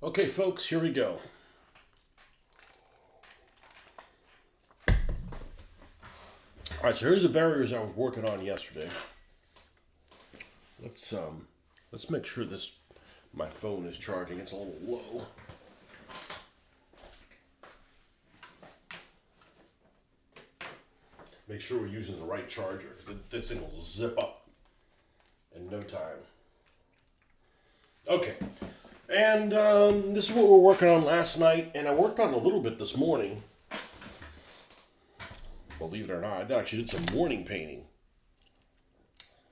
Okay, folks, here we go. All right, so here's the barriers I was working on yesterday. Let's make sure this my phone is charging. It's a little low. Make sure we're using the right charger because this thing will zip up in no time. Okay, and this is what we were working on last night, and I worked on a little bit this morning. Believe it or not, I actually did some morning painting.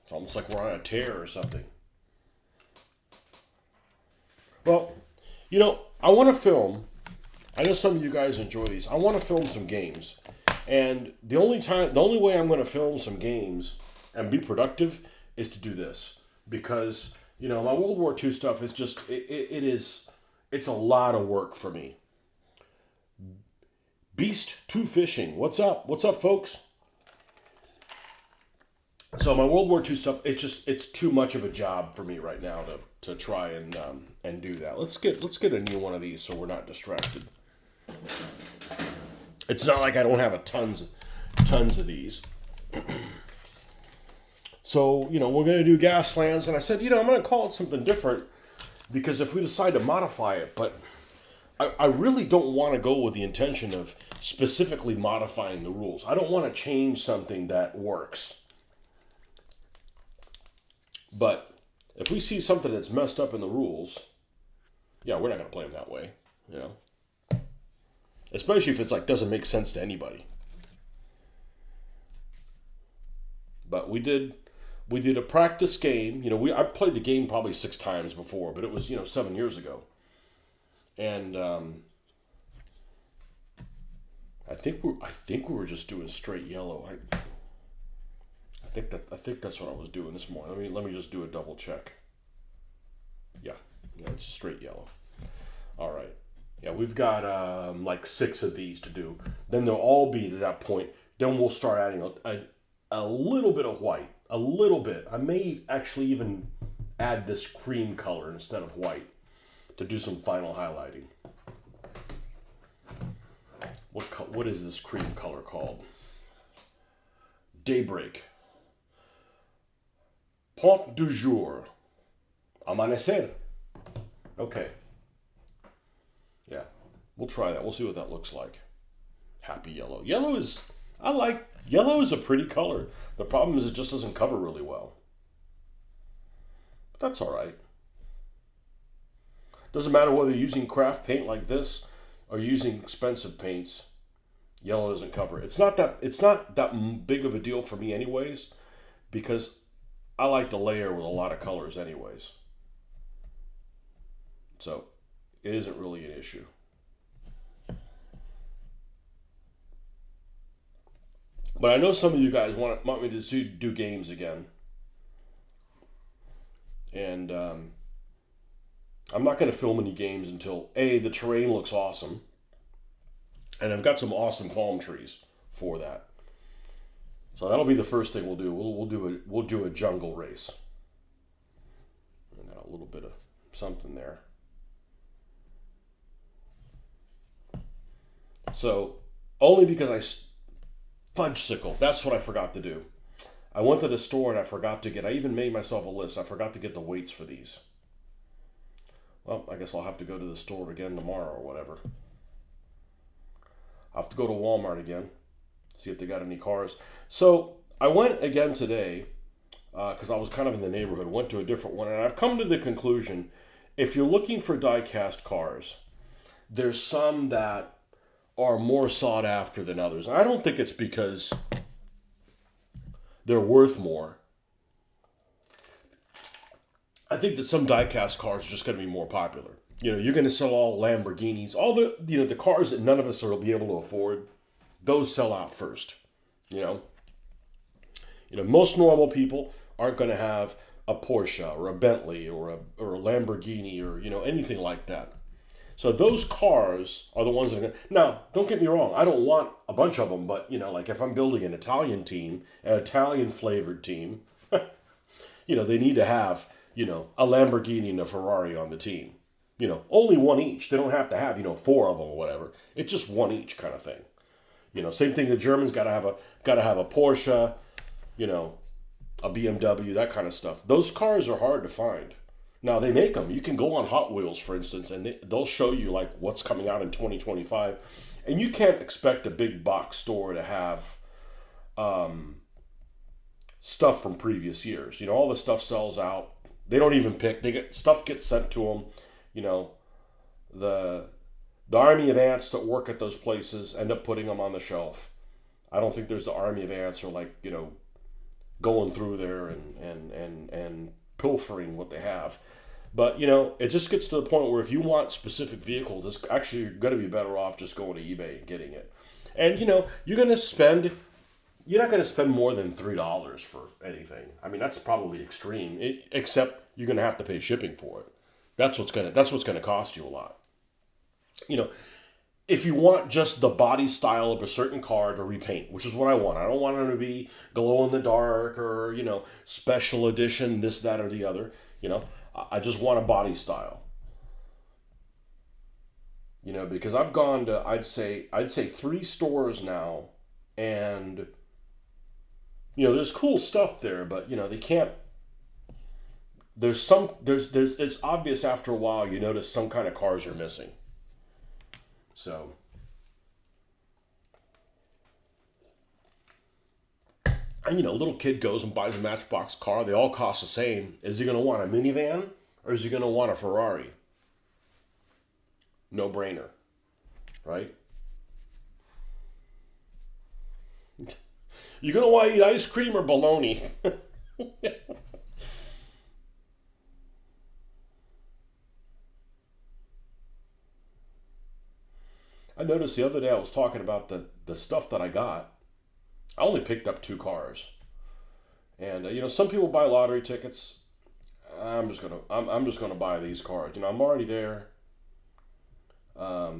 It's almost like we're on a tear or something. Well, I want to film. I know some of you guys enjoy these. I want to film some games. And the only way I'm going to film some games and be productive is to do this. Because, my World War II stuff is just, it's a lot of work for me. Beast 2 Fishing. What's up? What's up, folks? So my World War II stuff, it's too much of a job for me right now to try and do that. Let's get a new one of these so we're not distracted. It's not like I don't have tons of these. So we're gonna do Gaslands, and I said I'm gonna call it something different because if we decide to modify it, but I really don't want to go with the intention of specifically modifying the rules. I don't want to change something that works. But if we see something that's messed up in the rules, yeah, we're not going to play them that way, Especially if it's doesn't make sense to anybody. But we did a practice game. I played the game probably 6 times before, but it was 7 years ago. And I think we were just doing straight yellow. I think that's what I was doing this morning. Let me just do a double check. Yeah, it's straight yellow. All right. Yeah, we've got 6 of these to do. Then they'll all be to that point. Then we'll start adding a little bit of white. A little bit. I may actually even add this cream color instead of white to do some final highlighting. What is this cream color called? Daybreak. Point du jour. Amanecer. Okay. Yeah. We'll try that. We'll see what that looks like. Happy yellow. Yellow is a pretty color. The problem is it just doesn't cover really well. But that's all right. Doesn't matter whether you're using craft paint like this or using expensive paints. Yellow doesn't cover. It's not that big of a deal for me anyways, because I like to layer with a lot of colors anyways. So it isn't really an issue. But I know some of you guys want me to do games again. And I'm not going to film any games until the terrain looks awesome. And I've got some awesome palm trees for that. So that'll be the first thing we'll do. We'll do a jungle race. And got a little bit of something there. So only because fudgesicle. That's what I forgot to do. I went to the store and I even made myself a list. I forgot to get the weights for these. Well, I guess I'll have to go to the store again tomorrow or whatever. I'll have to go to Walmart again, see if they got any cars. So I went again today because I was kind of in the neighborhood, went to a different one, and I've come to the conclusion, if you're looking for die-cast cars, there's some that are more sought after than others. And I don't think it's because they're worth more. I think that some die-cast cars are just going to be more popular. You're going to sell all Lamborghinis, all the cars that none of us will be able to afford. Those sell out first. Most normal people aren't going to have a Porsche or a Bentley or a Lamborghini or anything like that. So those cars are the ones that are going to... Now, don't get me wrong. I don't want a bunch of them, but if I'm building an Italian team, an Italian flavored team, they need to have a Lamborghini and a Ferrari on the team. Only one each. They don't have to have, four of them or whatever. It's just one each kind of thing. Same thing. The Germans gotta have a Porsche, you know, a BMW, that kind of stuff. Those cars are hard to find. Now they make them. You can go on Hot Wheels, for instance, and they'll show you like what's coming out in 2025, and you can't expect a big box store to have stuff from previous years. All the stuff sells out. They don't even pick. Stuff gets sent to them. You know, the the army of ants that work at those places end up putting them on the shelf. I don't think there's the army of ants or like going through there and pilfering what they have. But it just gets to the point where if you want specific vehicles, it's actually you're going to be better off just going to eBay and getting it. And you're not going to spend more than $3 for anything. I mean, that's probably extreme. Except you're going to have to pay shipping for it. That's what's going to cost you a lot. If you want just the body style of a certain car to repaint, which is what I want. I don't want them to be glow in the dark or special edition, this, that, or the other. I just want a body style. Because I've gone to I'd say 3 stores now, and there's cool stuff there, but they can't. There's it's obvious after a while. You notice some kind of cars are missing. So. And a little kid goes and buys a Matchbox car. They all cost the same. Is he going to want a minivan or is he going to want a Ferrari? No brainer, right? You're going to want to eat ice cream or bologna? I noticed the other day I was talking about the stuff that I got. I only picked up 2 cars, and some people buy lottery tickets. I'm just gonna buy these cars. I'm already there. I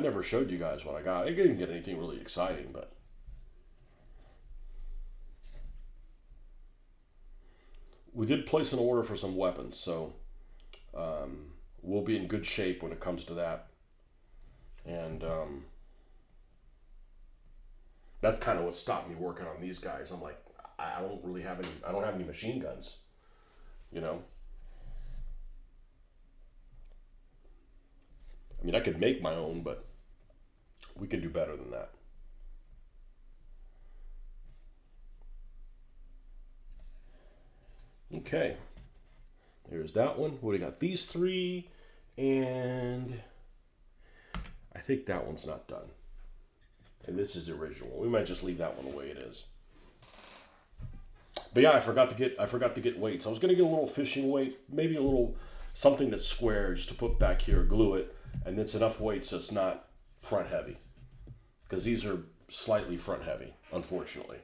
never showed you guys what I got. I didn't get anything really exciting, but we did place an order for some weapons, so we'll be in good shape when it comes to that. And that's kind of what stopped me working on these guys. I'm like, I don't have any machine guns, I mean, I could make my own, but we can do better than that. Okay, there's that one. What do we got? These 3, and I think that one's not done. And this is the original one. We might just leave that one the way it is. But yeah, I forgot to get weights. I was gonna get a little fishing weight, maybe a little something that's square just to put back here, glue it, and it's enough weight so it's not front heavy. Because these are slightly front heavy, unfortunately.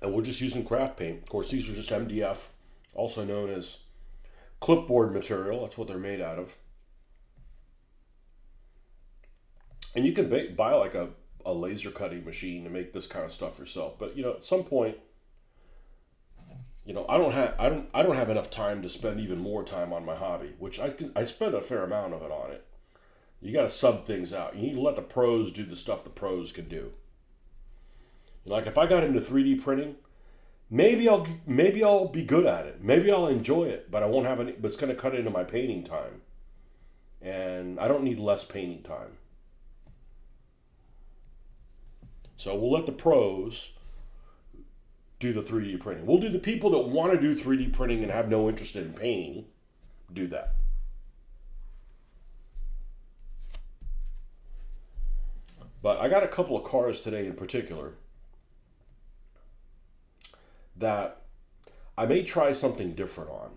And we're just using craft paint. Of course, these are just MDF, also known as clipboard material. That's what they're made out of. And you can buy like a laser cutting machine to make this kind of stuff yourself. But at some point, I don't have enough time to spend even more time on my hobby, which I spend a fair amount of it on it. You got to sub things out. You need to let the pros do the stuff the pros can do. Like if I got into 3D printing, maybe I'll be good at it. Maybe I'll enjoy it, but I won't have any. But it's going to cut into my painting time, and I don't need less painting time. So we'll let the pros do the 3D printing. We'll do the people that want to do 3D printing and have no interest in painting, do that. But I got a couple of cars today in particular that I may try something different on.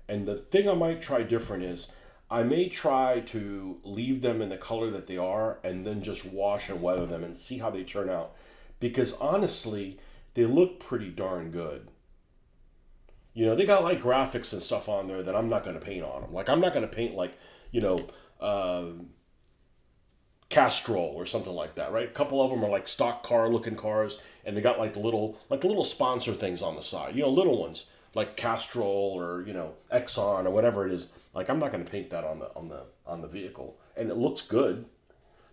And the thing I might try different is I may try to leave them in the color that they are and then just wash and weather them and see how they turn out. Because honestly, they look pretty darn good. They got like graphics and stuff on there that I'm not going to paint on them. Like I'm not going to paint like, Castrol or something like that, right? A couple of them are like stock car looking cars, and they got like the little sponsor things on the side, little ones like Castrol or Exxon or whatever it is. Like I'm not going to paint that on the vehicle, and it looks good.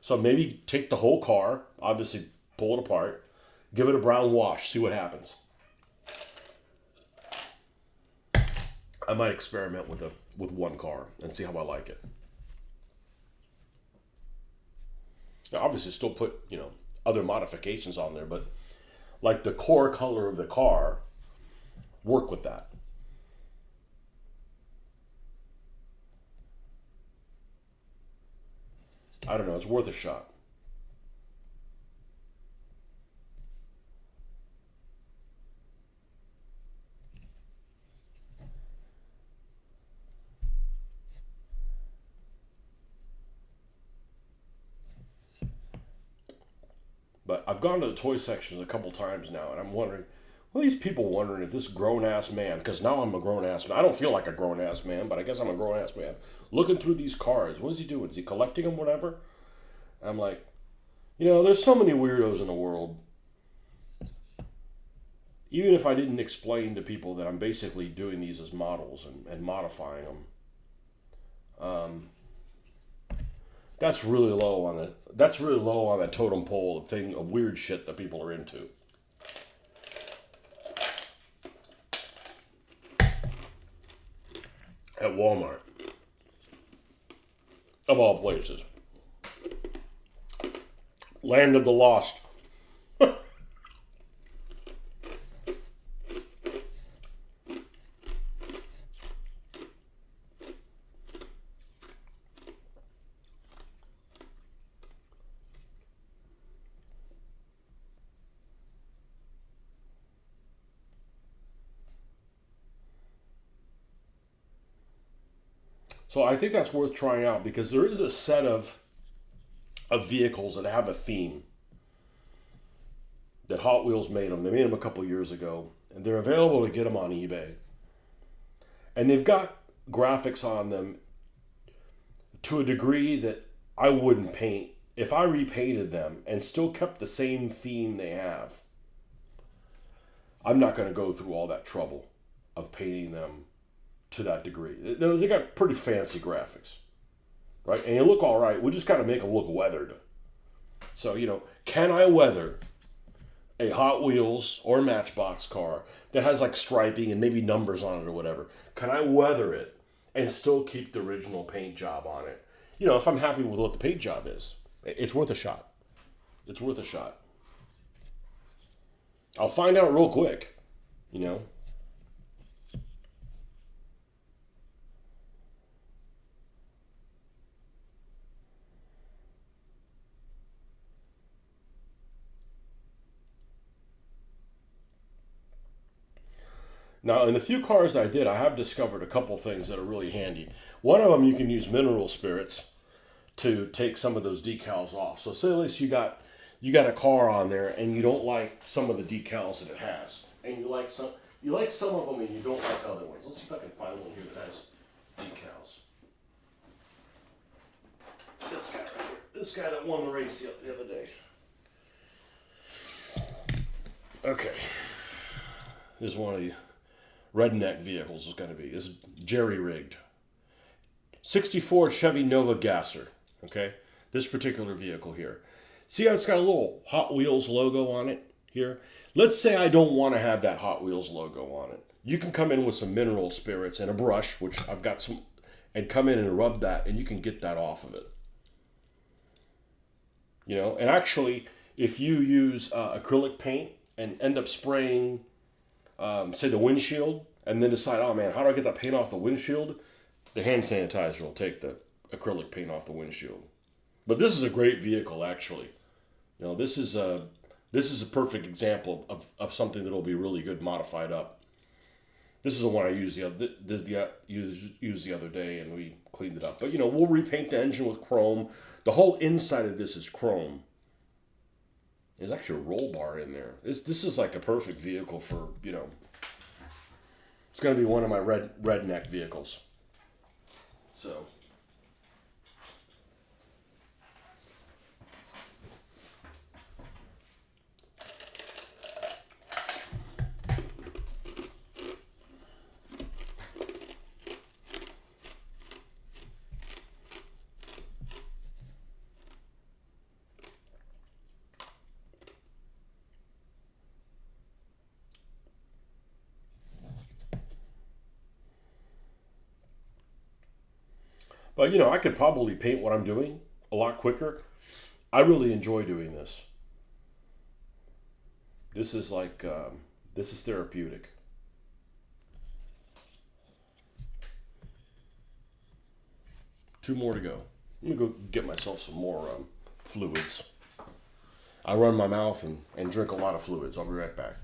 So maybe take the whole car, obviously pull it apart, give it a brown wash, see what happens. I might experiment with one car and see how I like it. Now, obviously, still put other modifications on there, but like the core color of the car, work with that. I don't know. It's worth a shot. But I've gone to the toy section a couple times now, and I'm wondering, well, these people wondering if this grown ass man, because now I'm a grown ass man. I don't feel like a grown ass man, but I guess I'm a grown ass man. Looking through these cards, what is he doing? Is he collecting them, whatever? I'm like, there's so many weirdos in the world. Even if I didn't explain to people that I'm basically doing these as models and modifying them, that's really low on the totem pole thing of weird shit that people are into. At Walmart, of all places, land of the lost. So I think that's worth trying out because there is a set of vehicles that have a theme that Hot Wheels made them. They made them a couple years ago, and they're available to get them on eBay. And they've got graphics on them to a degree that I wouldn't paint. If I repainted them and still kept the same theme they have, I'm not going to go through all that trouble of painting them to that degree. They got pretty fancy graphics, right? And they look all right. We just got to make them look weathered. So, can I weather a Hot Wheels or Matchbox car that has like striping and maybe numbers on it or whatever? Can I weather it and still keep the original paint job on it? If I'm happy with what the paint job is, it's worth a shot. It's worth a shot. I'll find out real quick, Now, in the few cars I did, I have discovered a couple things that are really handy. One of them, you can use mineral spirits to take some of those decals off. So, say at least you got a car on there and you don't like some of the decals that it has, and you like some of them and you don't like other ones. Let's see if I can find one here that has decals. This guy right here. This guy that won the race the other day. Okay. Here's one of the redneck vehicles is going to be. This is jerry-rigged. 64 Chevy Nova Gasser. Okay? This particular vehicle here. See how it's got a little Hot Wheels logo on it here? Let's say I don't want to have that Hot Wheels logo on it. You can come in with some mineral spirits and a brush, which I've got some, and come in and rub that, and you can get that off of it. And actually, if you use acrylic paint and end up spraying, say, the windshield, and then decide, oh man, how do I get that paint off the windshield? The hand sanitizer will take the acrylic paint off the windshield. But this is a great vehicle, actually. This is a perfect example of something that will be really good modified up. This is the one I used used the other day, and we cleaned it up. But we'll repaint the engine with chrome. The whole inside of this is chrome. There's actually a roll bar in there. This is like a perfect vehicle for It's going to be one of my redneck vehicles. So But you know, I could probably paint what I'm doing a lot quicker. I really enjoy doing this. This is like this is therapeutic. Two more to go. Let me go get myself some more fluids. I run my mouth and drink a lot of fluids. I'll be right back.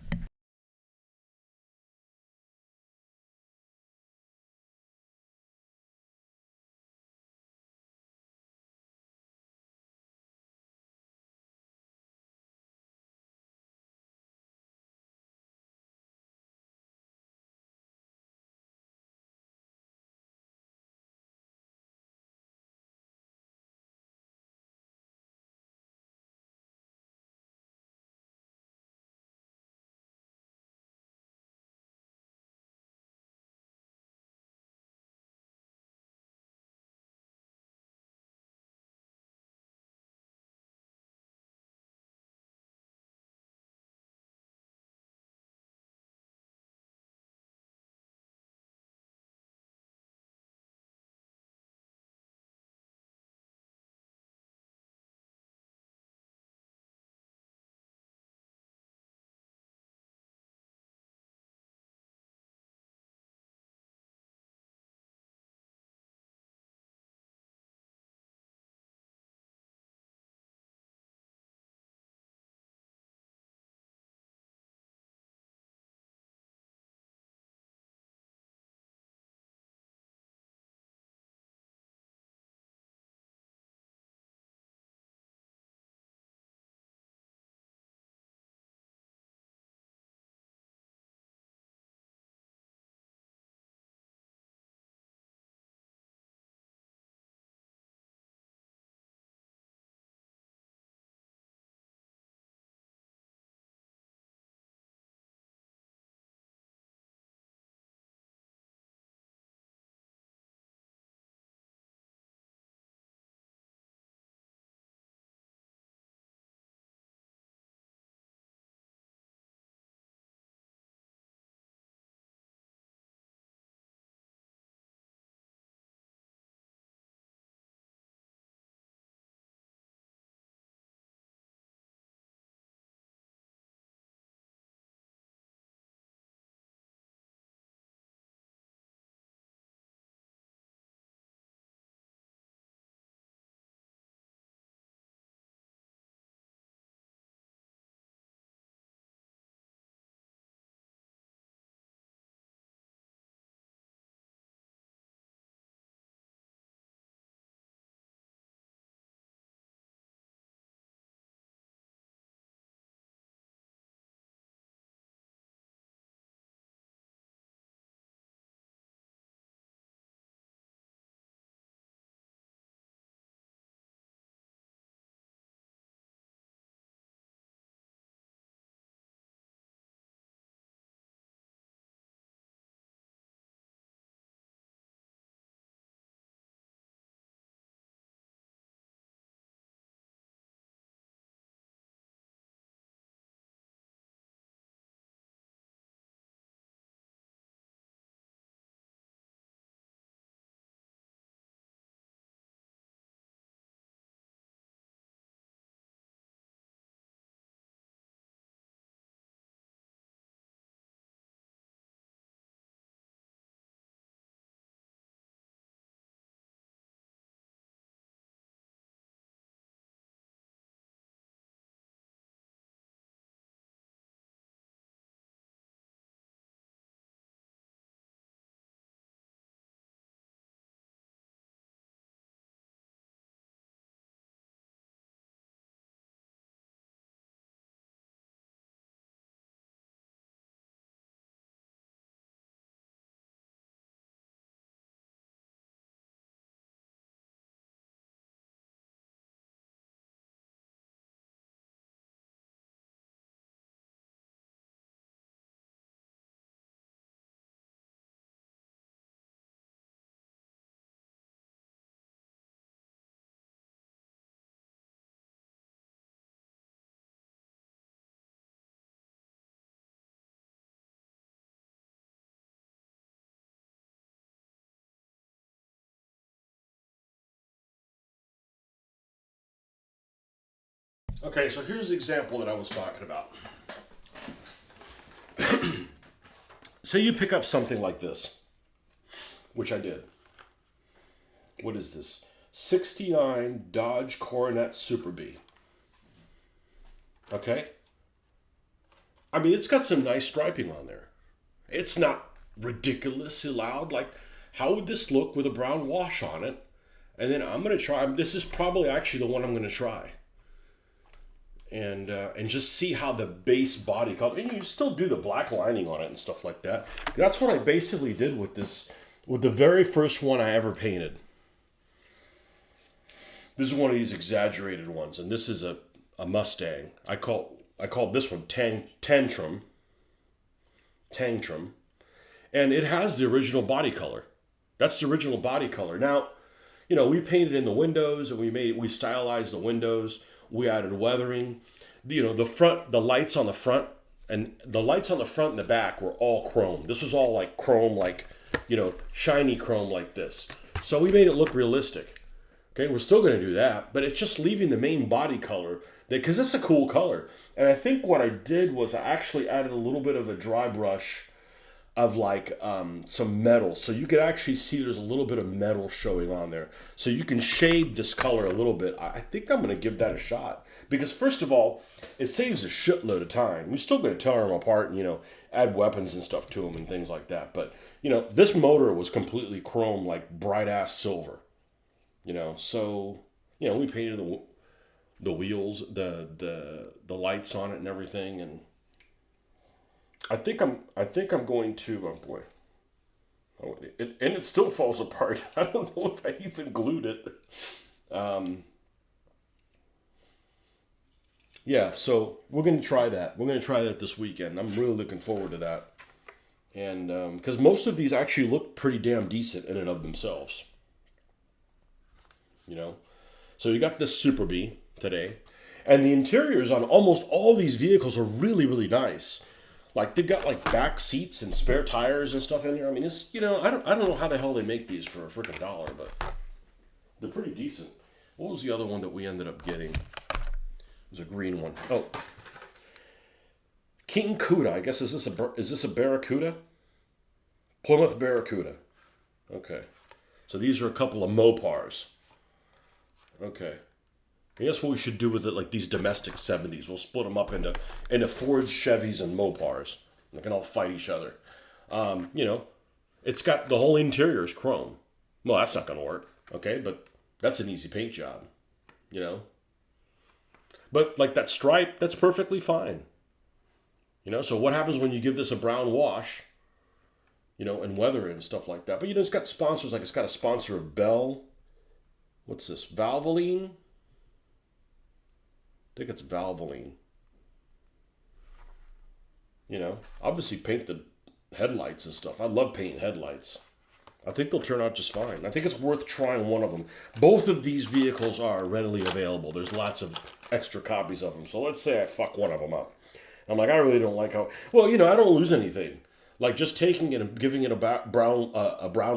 Okay, so here's the example that I was talking about. Say you pick up something like this, which I did. What is this? 69 Dodge Coronet Super B. Okay? I mean, it's got some nice striping on there. It's not ridiculously loud. Like, how would this look with a brown wash on it? And then I'm going to try. This is probably actually the one I'm going to try. And just see how the base body color. And you still do the black lining on it and stuff like that. That's what I basically did with this, with the very first one I ever painted. This is one of these exaggerated ones, and this is a Mustang. I called this one Tantrum, and it has the original body color. That's the original body color. Now, we painted in the windows, and we stylized the windows. We added weathering. The lights on the front, and the lights on the front and the back were all chrome. This was all like chrome, like, shiny chrome like this. So we made it look realistic. Okay, we're still going to do that, but it's just leaving the main body color, because it's a cool color. And I think what I did was I actually added a little bit of a dry brush of like some metal, so you could actually see there's a little bit of metal showing on there, so you can shade this color a little bit. I think I'm going to give that a shot, because first of all, it saves a shitload of time. We're still going to tear them apart and add weapons and stuff to them and things like that, but this motor was completely chrome, like bright ass silver. So we painted the wheels, the lights on it and everything, and I think I'm going to. Oh boy, and it still falls apart. I don't know if I even glued it. Yeah, so we're gonna try that. We're gonna try that this weekend. I'm really looking forward to that, and because most of these actually look pretty damn decent in and of themselves. So you got this Super B today, and the interiors on almost all these vehicles are really, really nice. Like, they've got like back seats and spare tires and stuff in there. I mean, it's I don't know how the hell they make these for a freaking dollar, but they're pretty decent. What was the other one that we ended up getting? It was a green one. Oh, King Cuda. I guess is this a Barracuda? Plymouth Barracuda. Okay, so these are a couple of Mopars. Okay. I guess what we should do with it, like these domestic 70s, we'll split them up into Fords, Chevys, and Mopars. They can all fight each other. It's got the whole interior is chrome. Well, that's not going to work. Okay, but that's an easy paint job. But like that stripe, that's perfectly fine. So what happens when you give this a brown wash? And weather and stuff like that. But it's got sponsors, like it's got a sponsor of Bell. What's this? Valvoline? I think it's Valvoline. Obviously paint the headlights and stuff. I love painting headlights. I think they'll turn out just fine. I think it's worth trying one of them. Both of these vehicles are readily available. There's lots of extra copies of them. So let's say I fuck one of them up. I'm like, I really don't like how... Well, I don't lose anything. Like, just taking it and giving it a brown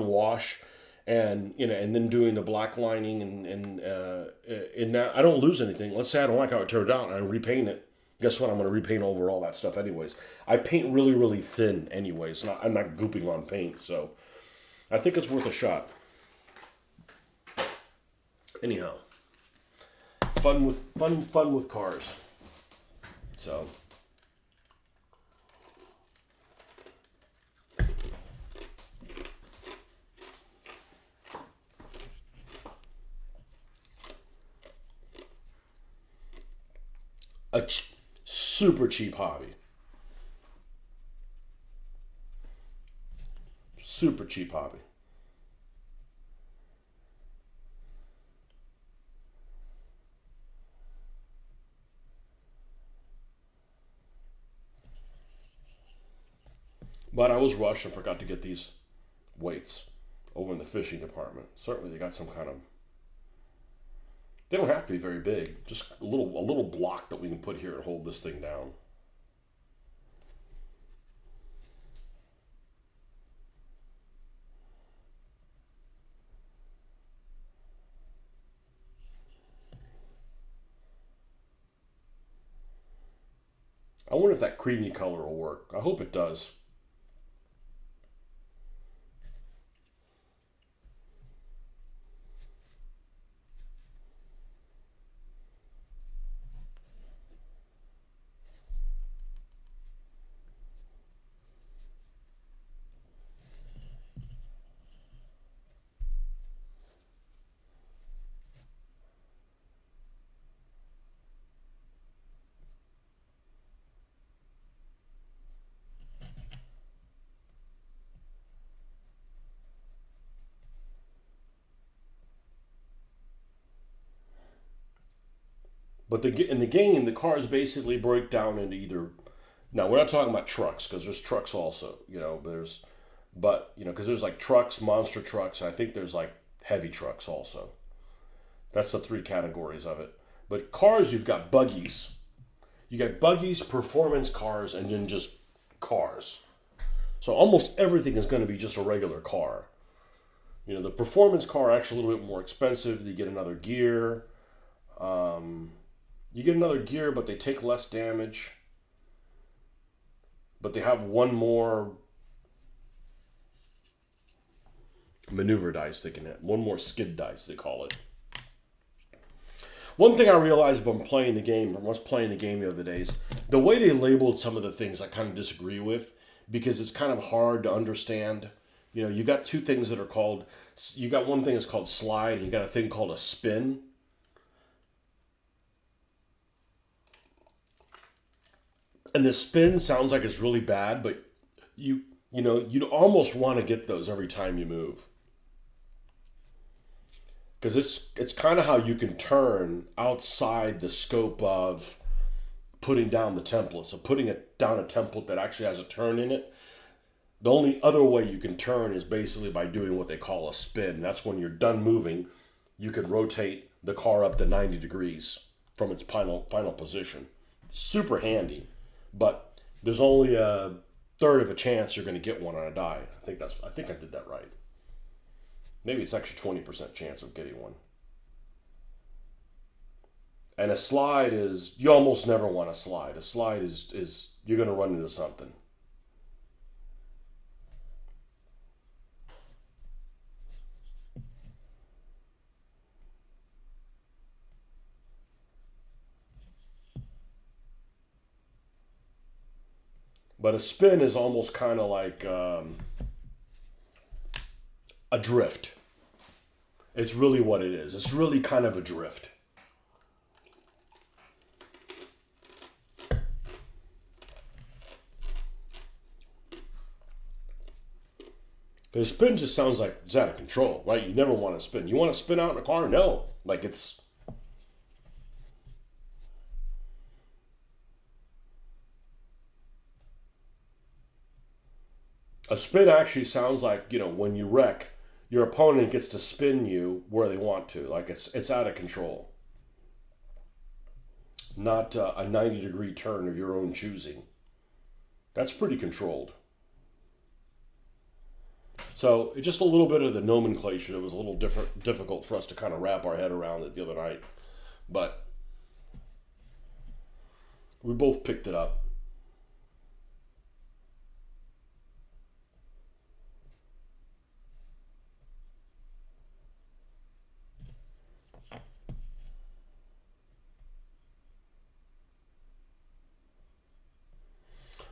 wash, and and then doing the black lining and in that, I don't lose anything. Let's say I don't like how it turned out and I repaint it. Guess what? I'm going to repaint over all that stuff anyways. I paint really, really thin anyways. I'm not gooping on paint, so I think it's worth a shot. Anyhow, fun with cars. So. Super cheap hobby. Super cheap hobby. But I was rushed and forgot to get these weights over in the fishing department. Certainly they got some kind of... They don't have to be very big. Just a little block that we can put here and hold this thing down. I wonder if that creamy color will work. I hope it does. But in the game, the cars basically break down into either. Now we're not talking about trucks because there's trucks also, because there's like trucks, monster trucks. I think there's like heavy trucks also. That's the three categories of it. But cars, you've got buggies. You got buggies, performance cars, and then just cars. So almost everything is going to be just a regular car. The performance car actually a little bit more expensive. You get another gear. But they take less damage. But they have one more maneuver dice they can hit. One more skid dice, they call it. One thing I realized when playing the game, from us playing the game the other days, the way they labeled some of the things I kind of disagree with because it's kind of hard to understand. You got two things that are called, you got one thing that's called slide, and you got a thing called a spin. And the spin sounds like it's really bad, but you'd almost want to get those every time you move. Because it's kind of how you can turn outside the scope of putting down the template. So putting down a template that actually has a turn in it. The only other way you can turn is basically by doing what they call a spin. That's when you're done moving, you can rotate the car up to 90 degrees from its final position. Super handy, but there's only a third of a chance you're going to get one on a die. I think I did that right. Maybe it's actually 20% chance of getting one. And a slide is, you almost never want a slide. A slide is you're going to run into something. But a spin is almost kind of like a drift. It's really what it is. It's really kind of a drift. The spin just sounds like it's out of control, right? You never want to spin. You want to spin out in a car? No. Like it's... A spin actually sounds like, when you wreck, your opponent gets to spin you where they want to. Like it's out of control. Not a 90-degree turn of your own choosing. That's pretty controlled. So just a little bit of the nomenclature that was a little difficult for us to kind of wrap our head around it the other night. But we both picked it up.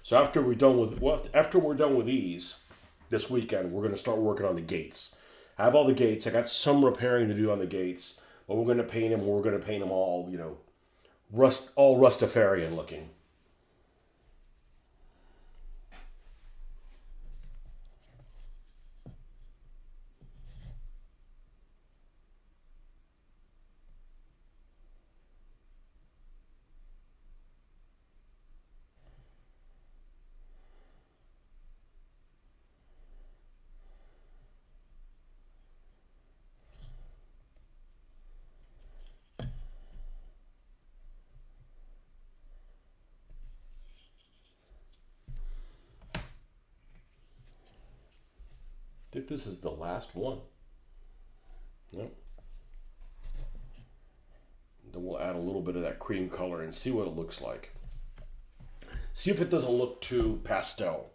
So after we're done with these this weekend, we're going to start working on the gates. I have all the gates. I got some repairing to do on the gates, but we're going to paint them. We're going to paint them all, all Rustafarian looking. I think this is the last one. Yep. Then we'll add a little bit of that cream color and see what it looks like. See if it doesn't look too pastel.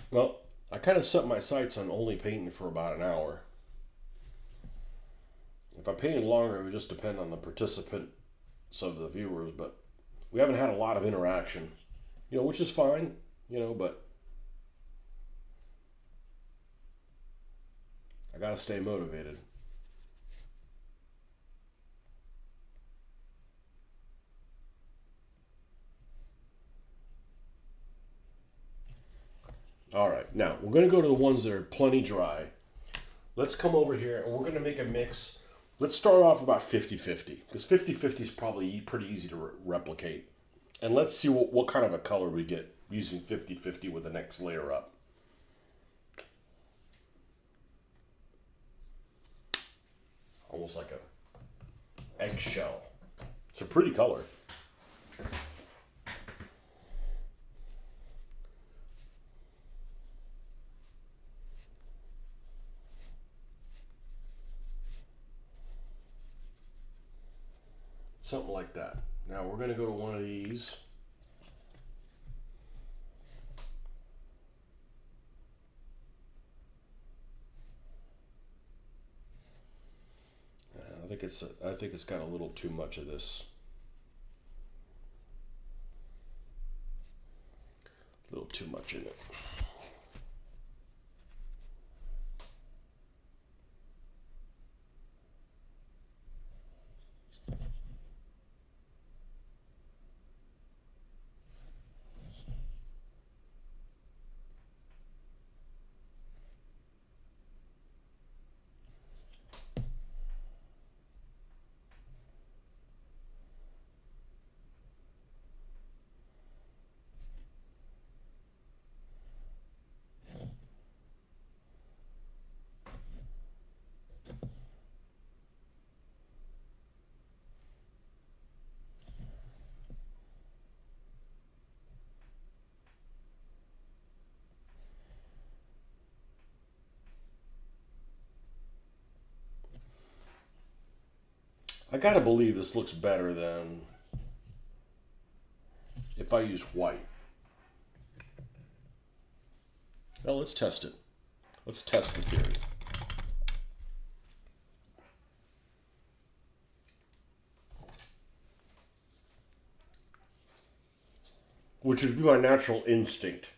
Well, I kind of set my sights on only painting for about an hour. If I painted longer, it would just depend on the participants of the viewers, but we haven't had a lot of interaction, which is fine, but I gotta stay motivated. All right, now we're gonna go to the ones that are plenty dry. Let's come over here and we're gonna make a mix. Let's start off about 50-50, because 50-50 is probably pretty easy to replicate. And let's see what kind of a color we get using 50-50 with the next layer up. Almost like a eggshell. It's a pretty color. Something like that. Now we're going to go to one of these. I think it's got a little too much of this. A little too much in it. I gotta believe this looks better than if I use white. Well, let's test it. Let's test the theory. Which would be my natural instinct.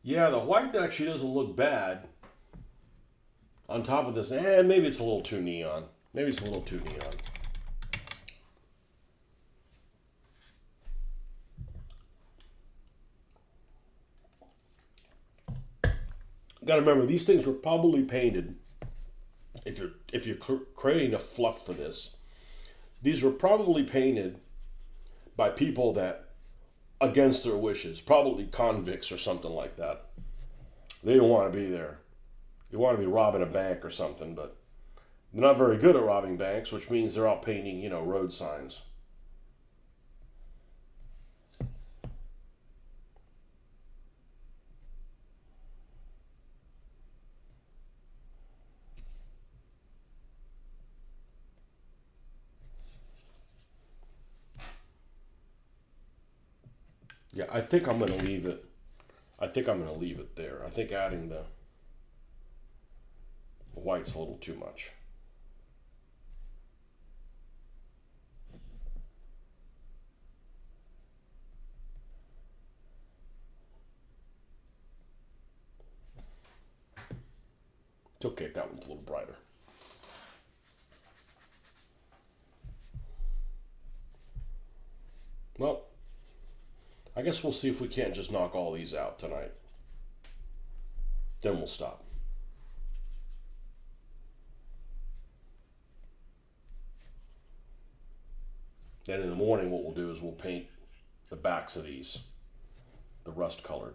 Yeah, the white actually doesn't look bad. On top of this, maybe it's a little too neon. Maybe it's a little too neon. Got to remember, these things were probably painted. If you're creating a fluff for this, these were probably painted by people that, against their wishes, probably convicts or something like that. They don't want to be there. They want to be robbing a bank or something, but they're not very good at robbing banks, which means they're out painting, road signs. Yeah, I think I'm going to leave it. I think I'm going to leave it there. I think adding the white's a little too much. It's okay if that one's a little brighter. Well, I guess we'll see if we can't just knock all these out tonight. Then we'll stop. Then in the morning what we'll do is we'll paint the backs of these, the rust colored.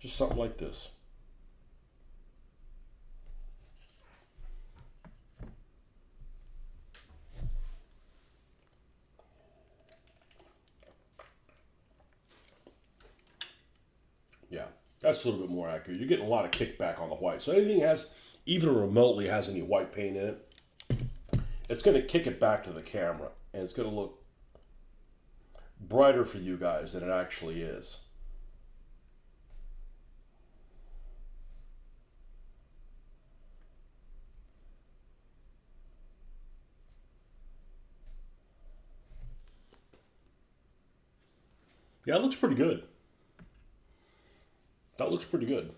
Just something like this. Yeah, that's a little bit more accurate. You're getting a lot of kickback on the white. So anything has, even remotely has any white paint in it, it's going to kick it back to the camera. And it's going to look brighter for you guys than it actually is. Yeah, it looks pretty good. That looks pretty good.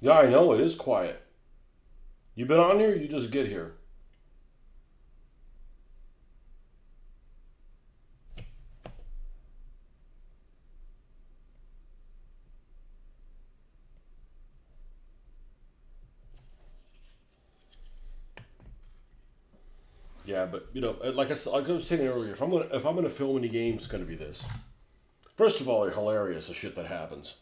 Yeah, I know, it is quiet. You been on here? You just get here. Yeah, but like I was saying earlier, if I'm gonna film any games, it's gonna be this. First of all, they're hilarious, the shit that happens.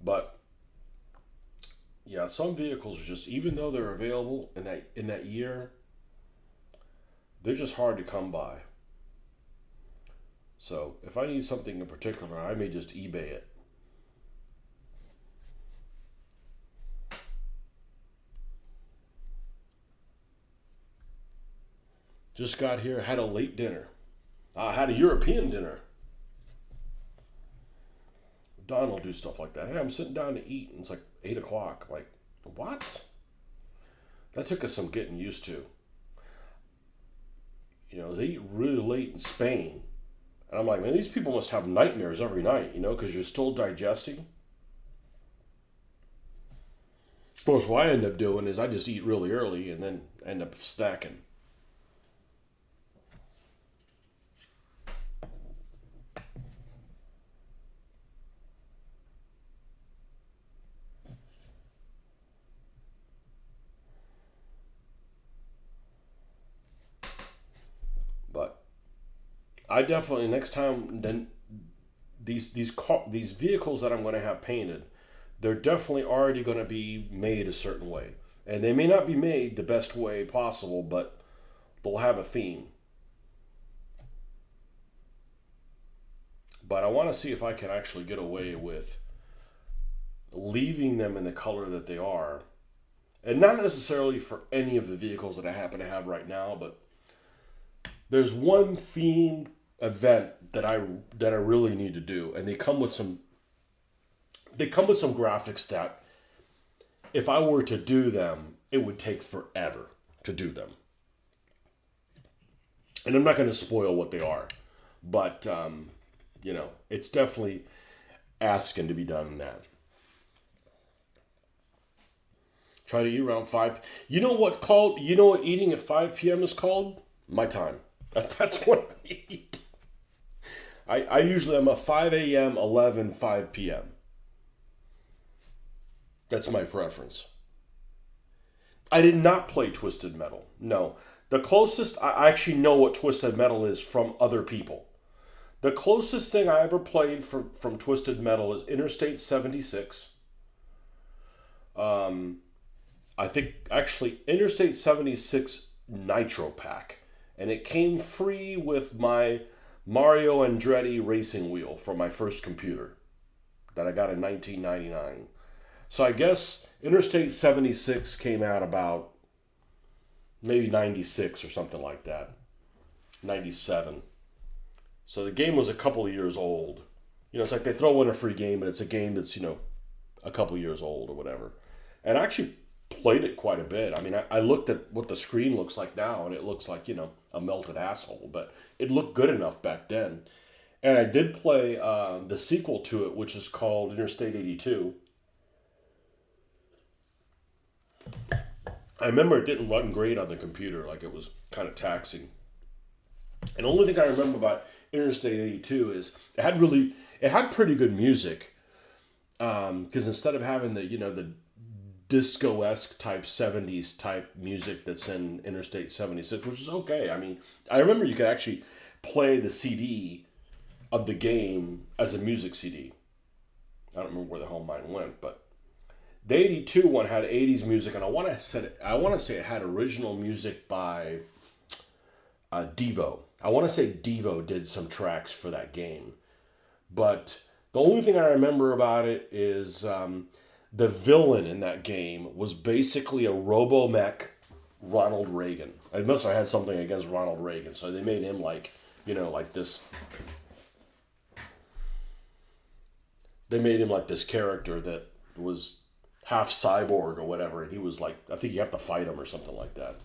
But yeah, some vehicles are just, even though they're available in that year, they're just hard to come by. So if I need something in particular, I may just eBay it. Just got here, had a late dinner. I had a European dinner. Don will do stuff like that. Hey, I'm sitting down to eat, and it's like 8 o'clock. I'm like, what? That took us some getting used to. They eat really late in Spain. And I'm like, man, these people must have nightmares every night, because you're still digesting. Of course, what I end up doing is I just eat really early and then end up snacking. But I definitely next time then these vehicles that I'm going to have painted, they're definitely already going to be made a certain way, and they may not be made the best way possible, but they'll have a theme. But I want to see if I can actually get away with leaving them in the color that they are, and not necessarily for any of the vehicles that I happen to have right now, but there's one theme event that I really need to do, and they come with some graphics that if I were to do them, it would take forever to do them. And I'm not going to spoil what they are, but it's definitely asking to be done in that. Try to eat around 5. You know what eating at 5 p.m. is called? My time. That's what I eat. I usually am a 5 a.m., 11, 5 p.m. That's my preference. I did not play Twisted Metal. No. The closest, I actually know what Twisted Metal is from other people. The closest thing I ever played from Twisted Metal is Interstate 76. I think actually Interstate 76 Nitro Pack. And it came free with my Mario Andretti racing wheel from my first computer that I got in 1999. So I guess Interstate 76 came out about maybe 96 or something like that. 97. So the game was a couple of years old. It's like they throw in a free game, but it's a game that's, a couple of years old or whatever. And I actually played it quite a bit. I mean, I looked at what the screen looks like now, and it looks like, a melted asshole. But it looked good enough back then. And I did play the sequel to it, which is called Interstate 82. I remember it didn't run great on the computer. Like, it was kind of taxing. And the only thing I remember about Interstate 82 is it had pretty good music. Because instead of having the disco-esque type 70s type music that's in Interstate 76, which is okay. I mean, I remember you could actually play the CD of the game as a music CD. I don't remember where the hell mine went, but the 82 one had 80s music, and I want to say it had original music by Devo. I want to say Devo did some tracks for that game. But the only thing I remember about it is the villain in that game was basically a robo-mech Ronald Reagan. I must have had something against Ronald Reagan, so they made him like this. They made him like this character that was half cyborg or whatever, and he was like, I think you have to fight him or something like that.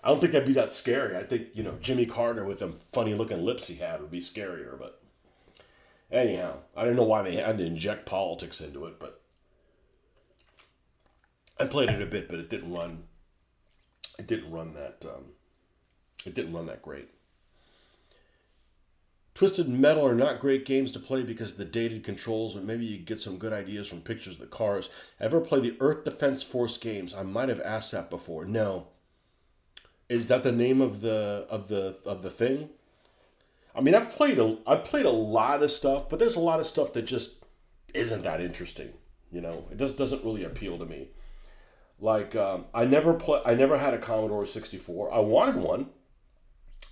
I don't think that'd be that scary. I think, Jimmy Carter with them funny looking lips he had would be scarier, but anyhow, I don't know why they had to inject politics into it, but I played it a bit, but it didn't run that great. Twisted Metal are not great games to play because of the dated controls, but maybe you get some good ideas from pictures of the cars. Ever play the Earth Defense Force games? I might have asked that before. No. Is that the name of the thing? I mean, I've played a lot of stuff, but there's a lot of stuff that just isn't that interesting. It just doesn't really appeal to me. Like I never had a Commodore 64. I wanted one,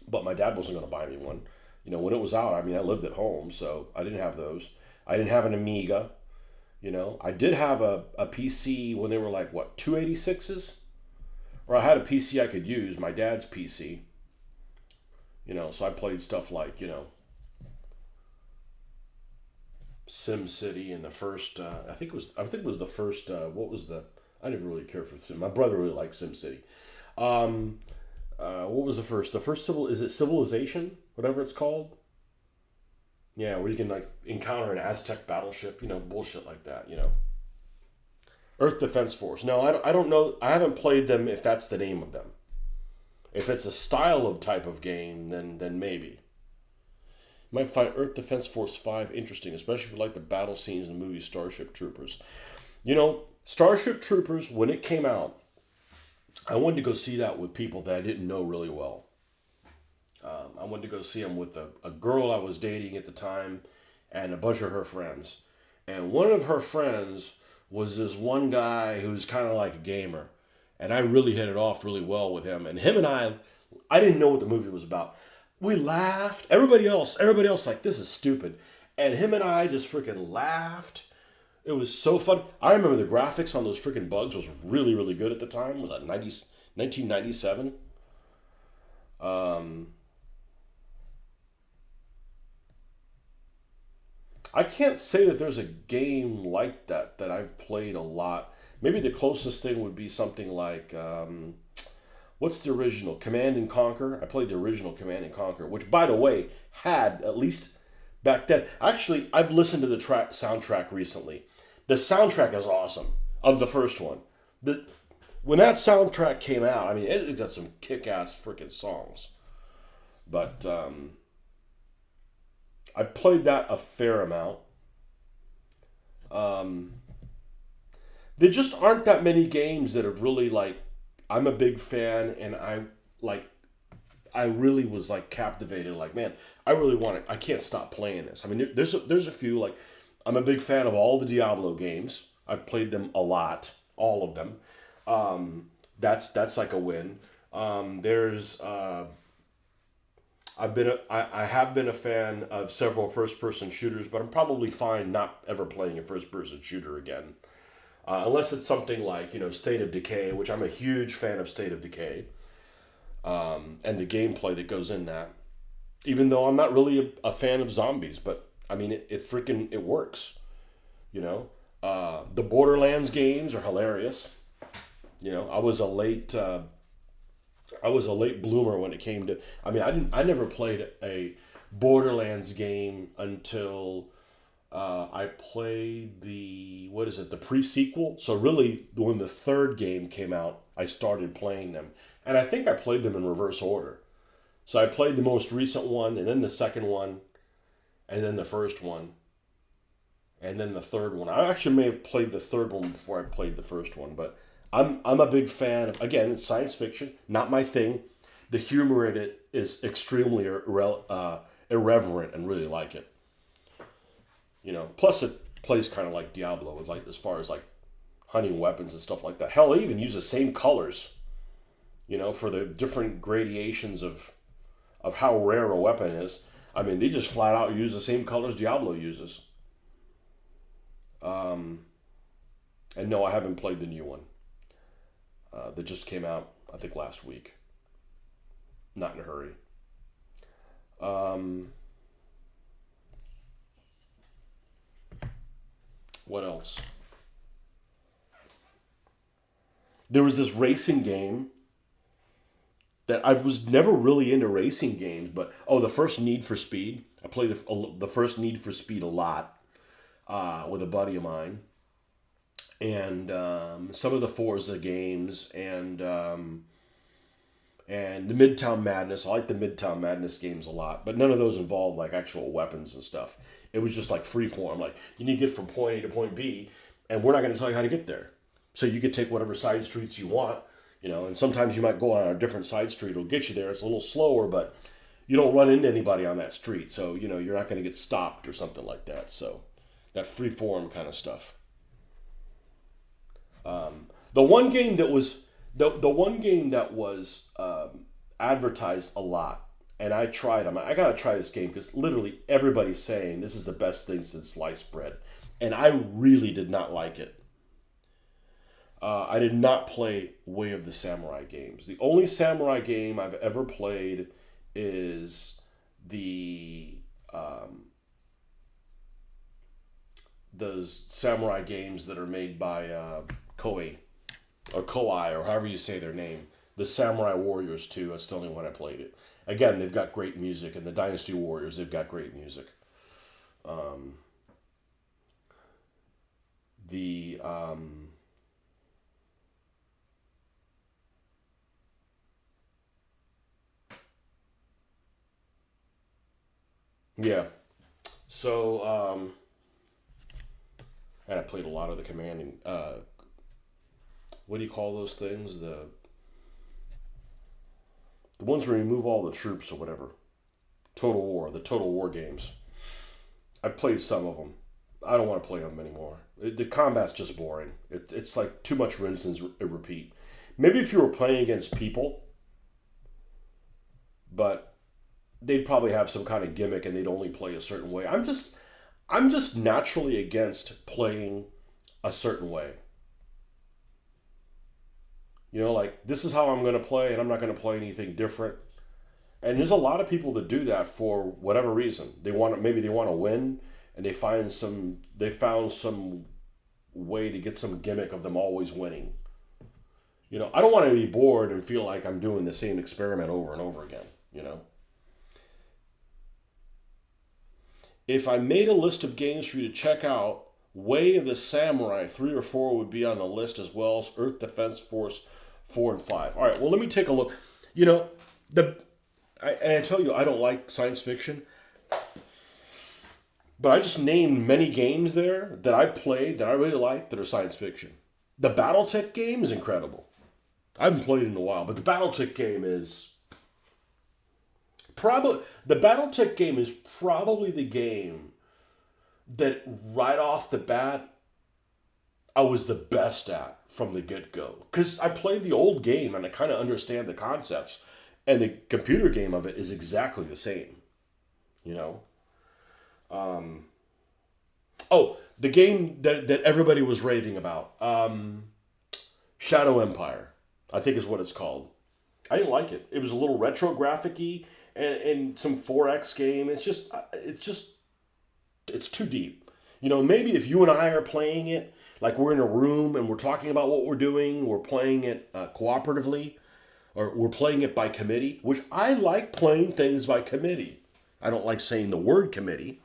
but my dad wasn't going to buy me one. When it was out, I mean, I lived at home, so I didn't have those. I didn't have an Amiga. I did have a PC when they were like, what, 286s? Or I had a PC I could use, my dad's PC. So I played stuff like Sim City and the first. I think it was the first. What was the? I didn't really care for Sim. My brother really liked Sim City. Um, what was the first? The first civil is it Civilization, whatever it's called. Yeah, where you can like encounter an Aztec battleship, bullshit like that. Earth Defense Force. No, I don't know. I haven't played them. If that's the name of them. If it's a style of type of game, then maybe. You might find Earth Defense Force 5 interesting, especially if you like the battle scenes in the movie Starship Troopers. Starship Troopers, when it came out, I wanted to go see that with people that I didn't know really well. I wanted to go see them with a girl I was dating at the time and a bunch of her friends. And one of her friends was this one guy who's kind of like a gamer. And I really hit it off really well with him. And him and I didn't know what the movie was about. We laughed. Everybody else like, this is stupid. And him and I just freaking laughed. It was so fun. I remember the graphics on those freaking bugs was really, really good at the time. Was that 1997? I can't say that there's a game like that I've played a lot. Maybe the closest thing would be something like what's the original Command and Conquer? I played the original Command and Conquer, which by the way had at least back then. Actually, I've listened to the soundtrack recently. The soundtrack is awesome of the first one. The When that soundtrack came out, I mean, it got some kick-ass freaking songs. But I played that a fair amount. Um, there just aren't that many games that have really like. I'm a big fan, and like. I really was like captivated. Like, man, I really want it. I can't stop playing this. I mean, there's a few like. I'm a big fan of all the Diablo games. I've played them a lot, all of them. That's like a win. There's I have been a fan of several first person shooters, but I'm probably fine not ever playing a first person shooter again, unless it's something like State of Decay, which I'm a huge fan of State of Decay, and the gameplay that goes in that. Even though I'm not really a fan of zombies, but I mean it works, The Borderlands games are hilarious. I was a late bloomer when it came to. I mean, I never played a Borderlands game until I played the pre-sequel. So really, when the third game came out, I started playing them, and I think I played them in reverse order. So I played the most recent one, and then the second one, and then the first one, and then the third one. I actually may have played the third one before I played the first one, but I'm a big fan of, again, it's science fiction, not my thing. The humor in it is extremely irreverent, and really like it. Plus it plays kind of like Diablo, with like as far as like hunting weapons and stuff like that. Hell, they even use the same colors, for the different gradations of how rare a weapon is. I mean, they just flat out use the same colors Diablo uses. And no, I haven't played the new one. That just came out, I think, last week. Not in a hurry. What else? There was this racing game that I was never really into racing games, but the first Need for Speed. I played the first Need for Speed a lot with a buddy of mine, and some of the Forza games, and the Midtown Madness. I like the Midtown Madness games a lot, but none of those involve like actual weapons and stuff. It was just like free form. Like, you need to get from point A to point B, and we're not going to tell you how to get there. So you could take whatever side streets you want, and sometimes you might go on a different side street. It'll get you there. It's a little slower, but you don't run into anybody on that street. So, you're not going to get stopped or something like that. So that free form kind of stuff. The one game that was advertised a lot, and I tried them. I gotta try this game because literally everybody's saying this is the best thing since sliced bread, and I really did not like it. I did not play Way of the Samurai games. The only samurai game I've ever played is the those samurai games that are made by Koei or Koei or however you say their name. The Samurai Warriors 2. That's the only one I played it. Again, they've got great music, and the Dynasty Warriors, they've got great music. The Yeah. So and I played a lot of the commanding. What do you call those things? The ones where you move all the troops or whatever. Total War, the Total War games. I've played some of them. I don't want to play them anymore. The combat's just boring. It's like too much rinse and repeat. Maybe if you were playing against people, but they'd probably have some kind of gimmick and they'd only play a certain way. I'm just naturally against playing a certain way. You know, like this is how I'm going to play, and I'm not going to play anything different. And there's a lot of people that do that for whatever reason. Maybe they want to win, and they found some way to get some gimmick of them always winning. You know, I don't want to be bored and feel like I'm doing the same experiment over and over again. You know, if I made a list of games for you to check out, Way of the Samurai 3 or 4 would be on the list, as well as Earth Defense Force 4 and 5. All right, well, let me take a look. You know, and I tell you, I don't like science fiction, but I just named many games there that I played that I really like that are science fiction. The BattleTech game is incredible. I haven't played it in a while, but the BattleTech game is probably the game that right off the bat I was the best at from the get-go. Because I played the old game and I kind of understand the concepts. And the computer game of it is exactly the same. You know? The game that everybody was raving about. Shadow Empire, I think is what it's called. I didn't like it. It was a little retro graphic-y and some 4X game. It's too deep. You know, maybe if you and I are playing it, like we're in a room and we're talking about what we're doing, we're playing it cooperatively, or we're playing it by committee, which I like playing things by committee. I don't like saying the word committee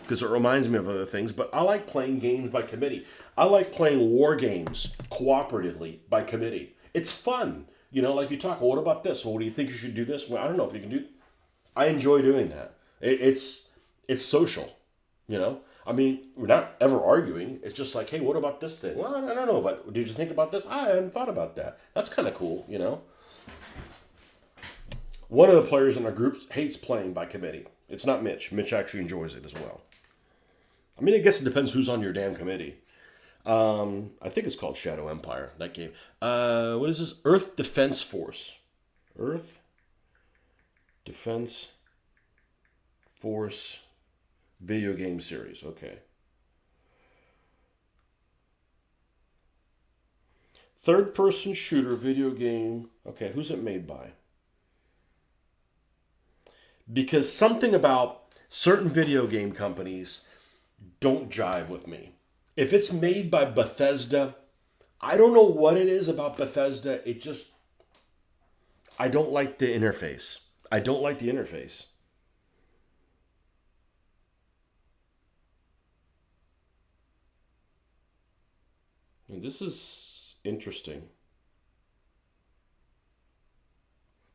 because it reminds me of other things, but I like playing games by committee. I like playing war games cooperatively by committee. It's fun. You know, like you talk, well, what about this? Well, what do you think you should do this? Well, I don't know if you can do. I enjoy doing that. It's social. You know, I mean, we're not ever arguing. It's just like, hey, what about this thing? Well, I don't know, but did you think about this? I hadn't thought about that. That's kind of cool, you know. One of the players in our group hates playing by committee. It's not Mitch. Mitch actually enjoys it as well. I mean, I guess it depends who's on your damn committee. I think it's called Shadow Empire, that game. What is this? Earth Defense Force. Earth Defense Force video game series. Okay. Third person shooter video game. Okay, who's it made by? Because something about certain video game companies don't jive with me. If it's made by Bethesda, I don't know what it is about Bethesda. I don't like the interface. I don't like the interface. And this is interesting.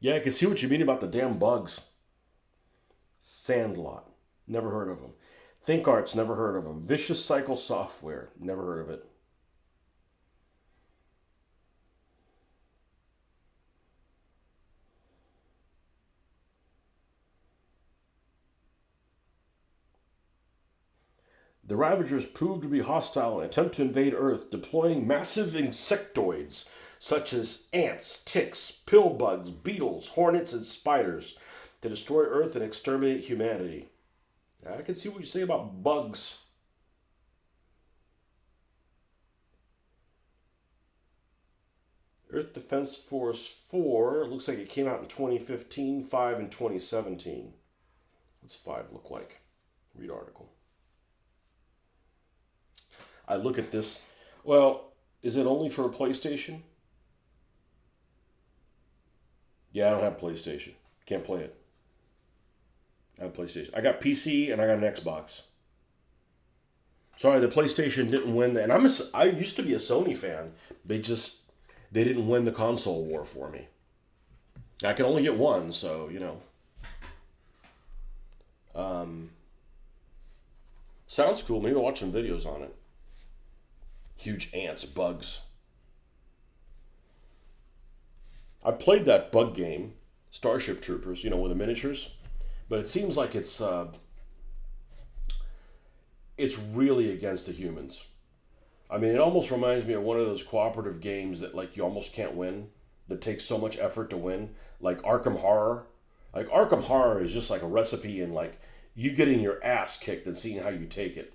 Yeah, I can see what you mean about the damn bugs. Sandlot. Never heard of them. ThinkArts, never heard of them. Vicious Cycle Software, never heard of it. The Ravagers proved to be hostile and attempt to invade Earth, deploying massive insectoids such as ants, ticks, pill bugs, beetles, hornets, and spiders to destroy Earth and exterminate humanity. I can see what you say about bugs. Earth Defense Force 4. It looks like it came out in 2015, 5 in 2017. What's 5 look like? Read article. I look at this. Well, is it only for a PlayStation? Yeah, I don't have PlayStation. Can't play it. I have PlayStation. I got PC and I got an Xbox. Sorry, the PlayStation didn't win. And I used to be a Sony fan. They didn't win the console war for me. I can only get one, so you know. Sounds cool. Maybe I'll watch some videos on it. Huge ants, bugs. I played that bug game, Starship Troopers, you know, with the miniatures, but it seems like it's really against the humans. I mean, it almost reminds me of one of those cooperative games that like you almost can't win, that takes so much effort to win, like Arkham Horror. Like Arkham Horror is just like a recipe in like you getting your ass kicked and seeing how you take it.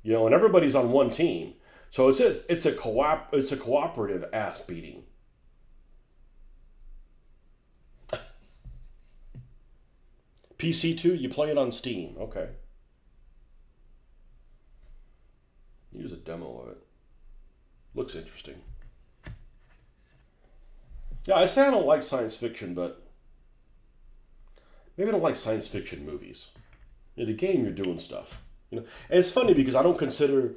You know, and everybody's on one team, so it's a cooperative ass beating. PC2, you play it on Steam. Okay. Use a demo of it. Looks interesting. Yeah, I say I don't like science fiction, but maybe I don't like science fiction movies. In the game, you're doing stuff, you know. And it's funny because I don't consider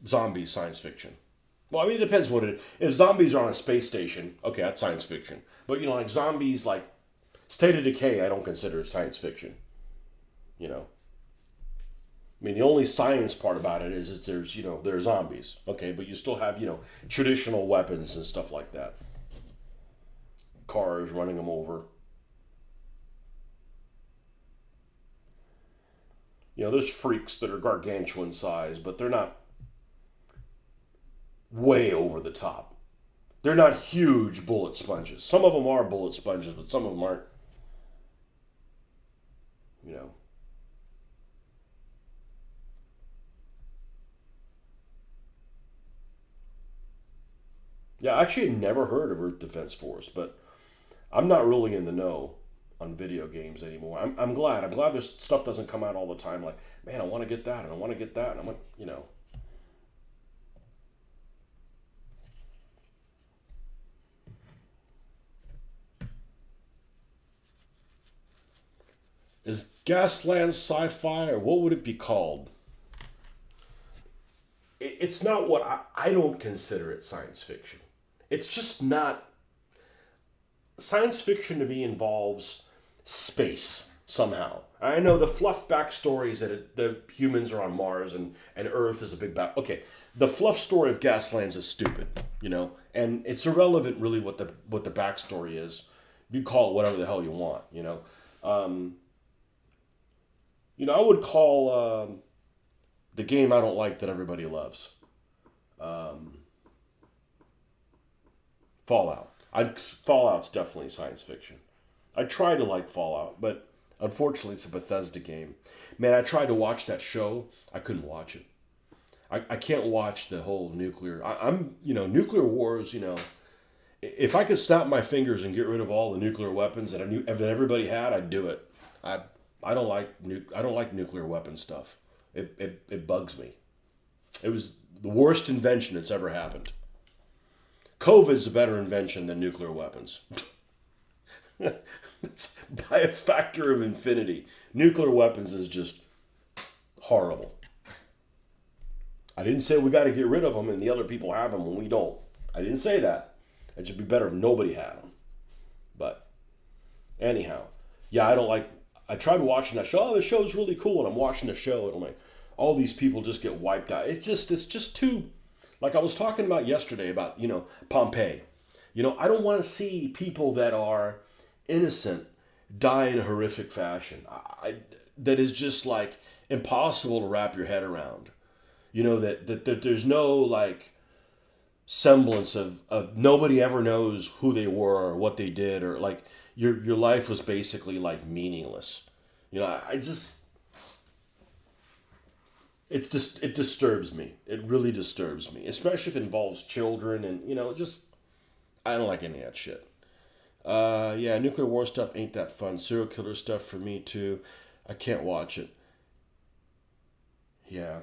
zombies science fiction. Well, I mean, it depends what it is. If zombies are on a space station, okay, that's science fiction. But you know, like zombies, like State of Decay, I don't consider science fiction. You know. I mean, the only science part about it is there's, you know, there's zombies. Okay, but you still have, you know, traditional weapons and stuff like that. Cars running them over. You know, there's freaks that are gargantuan size, but they're not way over the top. They're not huge bullet sponges. Some of them are bullet sponges, but some of them aren't. You know. Yeah, I actually had never heard of Earth Defense Force, but I'm not really in the know on video games anymore. I'm glad. I'm glad this stuff doesn't come out all the time. Like, man, I want to get that, and I want to get that, and I want, you know. Is Gasland sci-fi, or what would it be called? It's not what I don't consider it science fiction. It's just not. Science fiction to me involves space somehow. I know the fluff backstories that the humans are on Mars and Earth is a big back. Okay, the fluff story of Gaslands is stupid, you know, and it's irrelevant really what the backstory is. You call it whatever the hell you want, you know. You know, I would call the game I don't like that everybody loves Fallout. Fallout's definitely science fiction. I try to like Fallout, but unfortunately it's a Bethesda game. Man, I tried to watch that show. I couldn't watch it. I can't watch the whole nuclear. I'm, you know, nuclear wars, you know. If I could snap my fingers and get rid of all the nuclear weapons that that everybody had, I'd do it. I don't like I don't like nuclear weapon stuff. It bugs me. It was the worst invention that's ever happened. COVID's a better invention than nuclear weapons. It's by a factor of infinity. Nuclear weapons is just horrible. I didn't say we got to get rid of them and the other people have them when we don't. I didn't say that. It should be better if nobody had them. But anyhow, yeah, I don't like. I tried watching that show. Oh, the show's really cool, and I'm watching the show, and I'm like, all these people just get wiped out. It's just too. Like I was talking about yesterday about, you know, Pompeii. You know, I don't want to see people that are innocent die in a horrific fashion. That is just like impossible to wrap your head around. You know, that there's no like semblance of nobody ever knows who they were or what they did, or like your life was basically like meaningless. You know, it disturbs me. It really disturbs me, especially if it involves children and just I don't like any of that shit. Yeah, nuclear war stuff ain't that fun. Serial killer stuff for me too. I can't watch it. Yeah.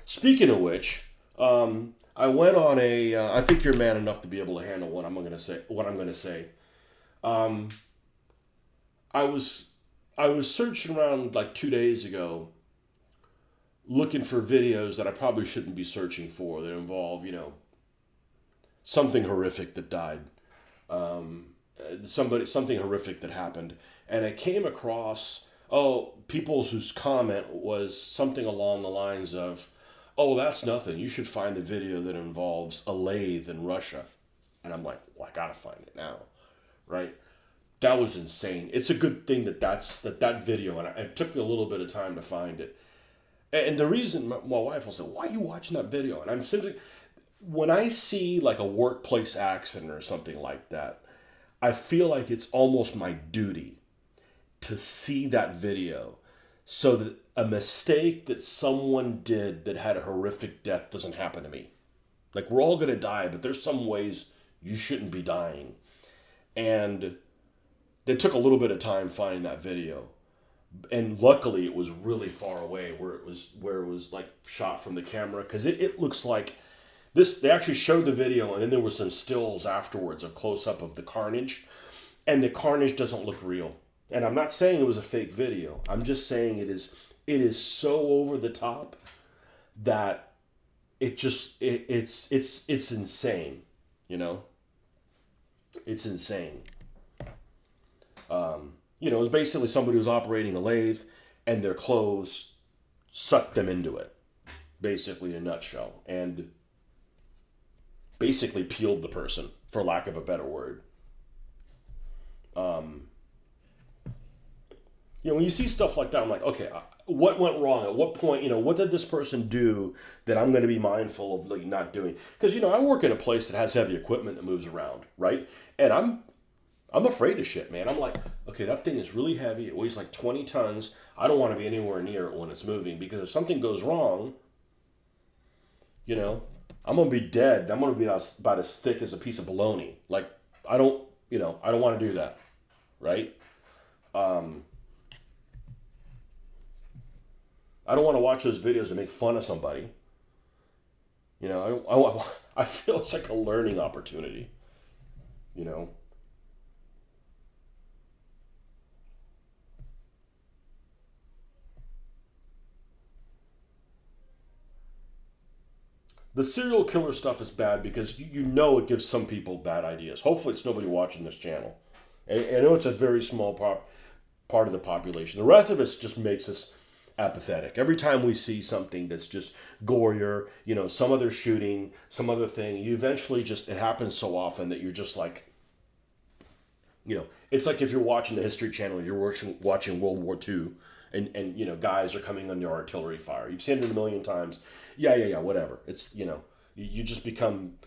Speaking of which, I went on a. I think you're man enough to be able to handle what I'm gonna say. What I'm gonna say. Um, I was I was searching around like 2 days ago, looking for videos that I probably shouldn't be searching for that involve something horrific that died, something horrific that happened, and I came across people whose comment was something along the lines of, "Oh, that's nothing. You should find the video that involves a lathe in Russia," and I'm like, "Well, I gotta find it now, right?" That was insane. It's a good thing that video, and it took me a little bit of time to find it. And the reason my wife will say, "Why are you watching that video?" And I'm simply, when I see like a workplace accident or something like that, I feel like it's almost my duty to see that video so that a mistake that someone did that had a horrific death doesn't happen to me. Like, we're all going to die, but there's some ways you shouldn't be dying. And they took a little bit of time finding that video. And luckily it was really far away where it was like shot from the camera, because it looks like this. They actually showed the video, and then there were some stills afterwards of close up of the carnage, and the carnage doesn't look real. And I'm not saying it was a fake video. I'm just saying it is so over the top that it's insane. You know, it's insane. It was basically somebody who was operating a lathe, and their clothes sucked them into it, basically in a nutshell, and basically peeled the person, for lack of a better word. When you see stuff like that, I'm like, okay, what went wrong? At what point, what did this person do that I'm going to be mindful of, like, not doing? Because I work in a place that has heavy equipment that moves around, right? And I'm afraid of shit, man. I'm like, okay, that thing is really heavy. It weighs like 20 tons. I don't want to be anywhere near it when it's moving, because if something goes wrong, I'm gonna be dead. I'm gonna be about as thick as a piece of bologna. Like, I don't want to do that, right? I don't want to watch those videos and make fun of somebody. I feel it's like a learning opportunity. You know. The serial killer stuff is bad because you know it gives some people bad ideas. Hopefully, it's nobody watching this channel. And I know it's a very small part of the population. The rest of it just makes us apathetic. Every time we see something that's just gorier, some other shooting, some other thing, you eventually it happens so often that you're just like, it's like if you're watching the History Channel, you're watching World War II, and guys are coming under artillery fire. You've seen it a million times. Yeah, whatever. It's, you just become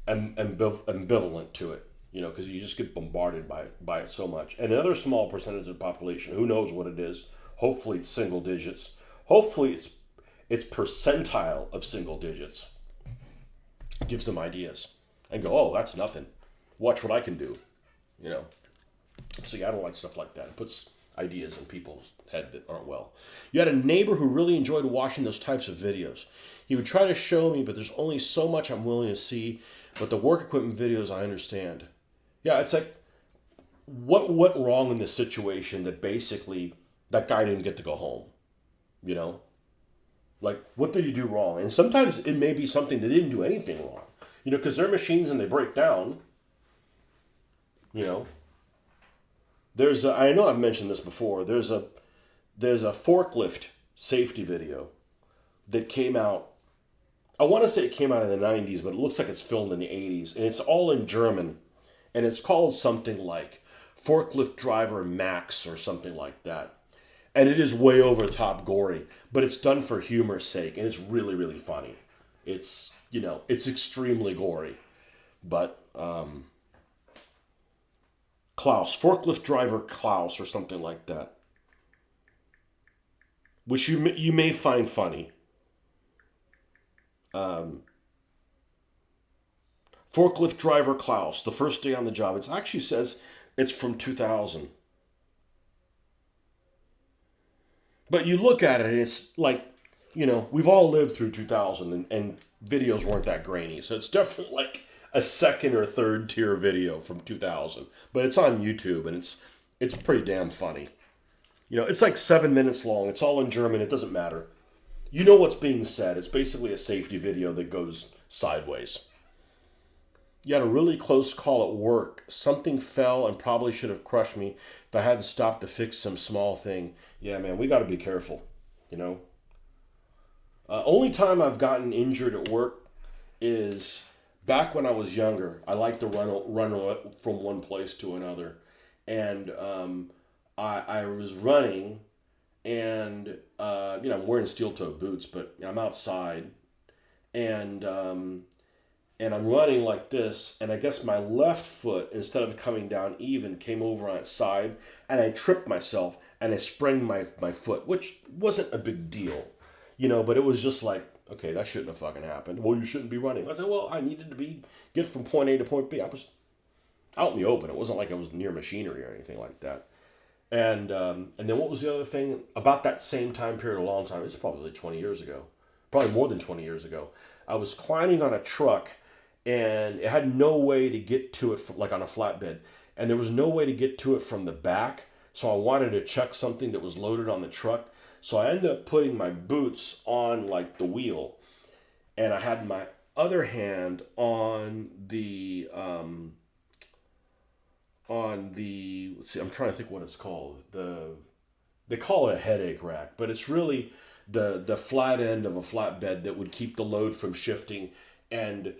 ambivalent to it, because you just get bombarded by it so much. And another small percentage of the population, who knows what it is? Hopefully it's single digits. Hopefully it's percentile of single digits. Give some ideas and go, oh, that's nothing. Watch what I can do, So I don't like stuff like that. It puts ideas in people's head that aren't well. You had a neighbor who really enjoyed watching those types of videos. He would try to show me, but there's only so much I'm willing to see. But the work equipment videos, I understand. Yeah, it's like, what went wrong in this situation that basically that guy didn't get to go home? Like, what did he do wrong? And sometimes it may be something they didn't do anything wrong. Because they're machines and they break down. I know I've mentioned this before. There's a forklift safety video that came out. I want to say it came out in the 90s, but it looks like it's filmed in the 80s. And it's all in German. And it's called something like Forklift Driver Max or something like that. And it is way over the top gory, but it's done for humor's sake. And it's really, really funny. It's, it's extremely gory. But, Klaus, Forklift Driver Klaus or something like that. which you may find funny. Forklift driver Klaus, the first day on the job. It actually says it's from 2000. But you look at it, it's like, we've all lived through 2000 and videos weren't that grainy. So it's definitely like a second or third tier video from 2000. But it's on YouTube and it's pretty damn funny. It's like 7 minutes long. It's all in German. It doesn't matter. You know what's being said. It's basically a safety video that goes sideways. You had a really close call at work. Something fell and probably should have crushed me if I had to stop to fix some small thing. Yeah, man, we got to be careful, Only time I've gotten injured at work is back when I was younger. I liked to run from one place to another. And I was running and, I'm wearing steel-toed boots, but I'm outside. And I'm running like this, and I guess my left foot, instead of coming down even, came over on its side, and I tripped myself, and I sprained my foot, which wasn't a big deal, but it was just like, okay, that shouldn't have fucking happened. Well, you shouldn't be running. I said, well, I needed to get from point A to point B. I was out in the open. It wasn't like I was near machinery or anything like that. And then what was the other thing? About that same time period, a long time, it's probably like 20 years ago, probably more than 20 years ago, I was climbing on a truck, and it had no way to get to it from, like on a flatbed, and there was no way to get to it from the back. So I wanted to check something that was loaded on the truck. So I ended up putting my boots on like the wheel, and I had my other hand on the let's see, I'm trying to think what it's called. They call it a headache rack, but it's really the flat end of a flatbed that would keep the load from shifting and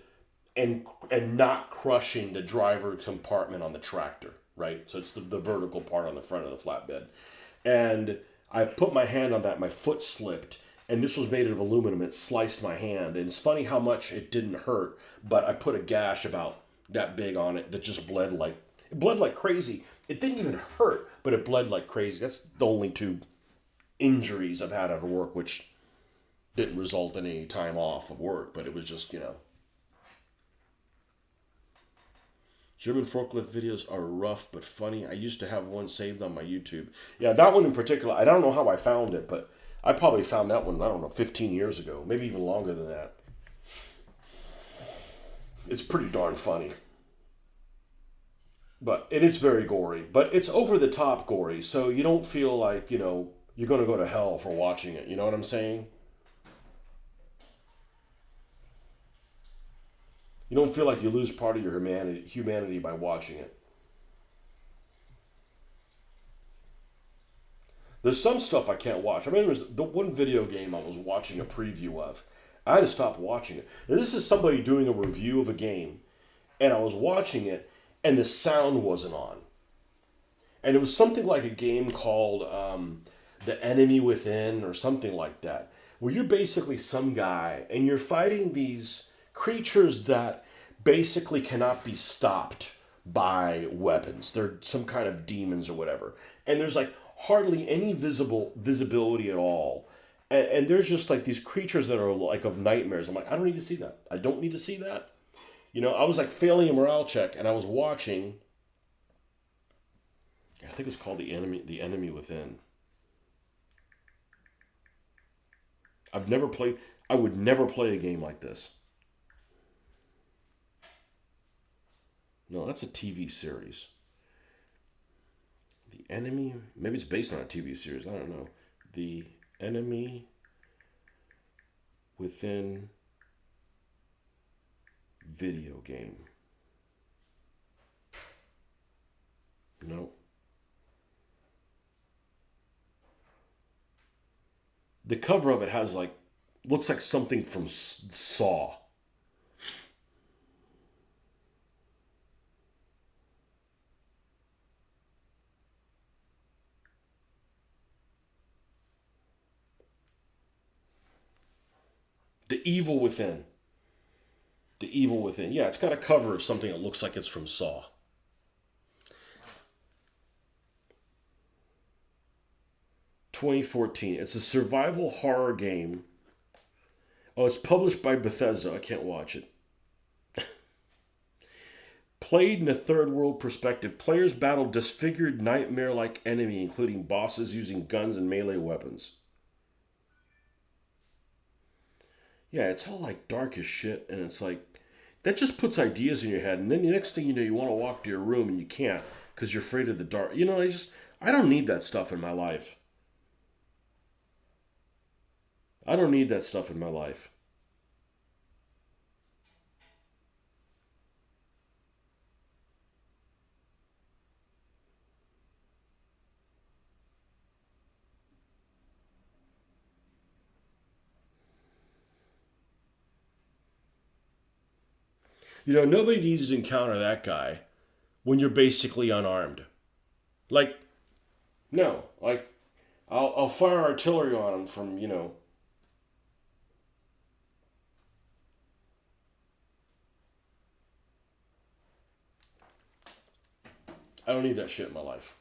not crushing the driver compartment on the tractor, right? So it's the vertical part on the front of the flatbed. And I put my hand on that, my foot slipped, and this was made of aluminum. It sliced my hand. And it's funny how much it didn't hurt, but I put a gash about that big on it that just bled like crazy. It didn't even hurt, but it bled like crazy. That's the only two injuries I've had at work, which didn't result in any time off of work, but it was just, German forklift videos are rough but funny. I used to have one saved on my YouTube. Yeah, that one in particular, I don't know how I found it, but I probably found that one, 15 years ago, maybe even longer than that. It's pretty darn funny. But it is very gory, but it's over the top gory, so you don't feel like, you're going to go to hell for watching it. You know what I'm saying? You don't feel like you lose part of your humanity by watching it. There's some stuff I can't watch. I mean, there was the one video game I was watching a preview of. I had to stop watching it. And this is somebody doing a review of a game, and I was watching it, and the sound wasn't on. And it was something like a game called The Enemy Within or something like that, where you're basically some guy, and you're fighting these creatures that basically cannot be stopped by weapons. They're some kind of demons or whatever. And there's like hardly any visibility at all. And there's just like these creatures that are like of nightmares. I'm like, I don't need to see that. I don't need to see that. I was like failing a morale check, and I was watching. I think it was called The Enemy Within. I would never play a game like this. No, that's a TV series. The Enemy, maybe it's based on a TV series. I don't know. The Enemy Within video game. No. The cover of it has looks like something from Saw. The Evil Within. The Evil Within. Yeah, it's got a cover of something that looks like it's from Saw. 2014. It's a survival horror game. Oh, it's published by Bethesda. I can't watch it. Played in a third world perspective, players battle disfigured nightmare-like enemy, including bosses using guns and melee weapons. Yeah, it's all like dark as shit, and it's like that just puts ideas in your head, and then the next thing you know, you want to walk to your room and you can't because you're afraid of the dark. You know, I don't need that stuff in my life. I don't need that stuff in my life. You know, nobody needs to encounter that guy when you're basically unarmed. Like, no, like, I'll fire artillery on him from, you know. I don't need that shit in my life.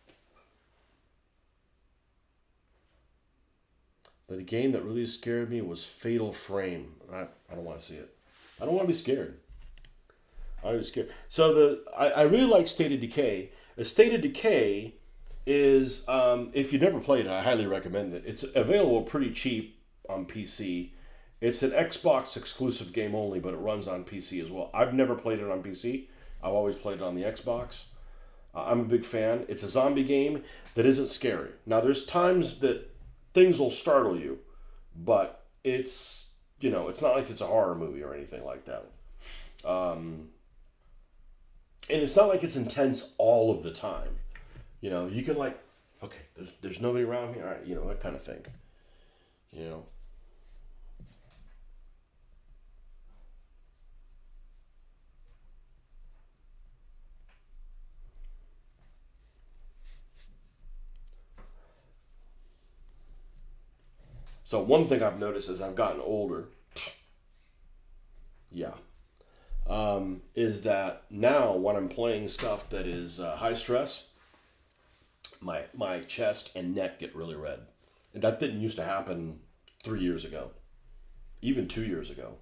But the game that really scared me was Fatal Frame. I don't want to see it. I don't want to be scared. I was scared. So I really like State of Decay. A State of Decay is, if you've never played it, I highly recommend it. It's available pretty cheap on PC. It's an Xbox exclusive game only, but it runs on PC as well. I've never played it on PC. I've always played it on the Xbox. I'm a big fan. It's a zombie game that isn't scary. Now, there's times that things will startle you, but it's, you know, it's not like it's a horror movie or anything like that. And it's not like it's intense all of the time. You know, you can like, okay, there's nobody around here, all right, you know, that kind of thing. You know. So one thing I've noticed as I've gotten older, yeah, is that now when I'm playing stuff that is high stress, my chest and neck get really red. And that didn't used to happen 3 years ago, even 2 years ago.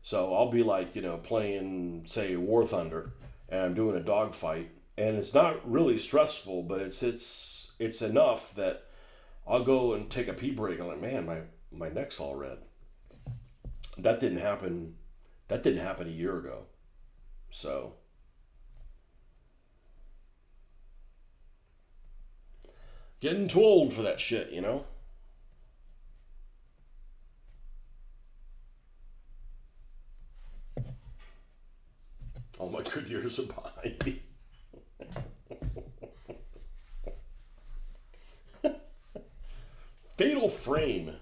So I'll be like, you know, playing, say, War Thunder, and I'm doing a dogfight, and it's not really stressful, but it's enough that I'll go and take a pee break. I'm like, man, my neck's all red. That didn't happen. That didn't happen a year ago. So getting too old for that shit, you know. All my good years are behind me. Fatal Frame.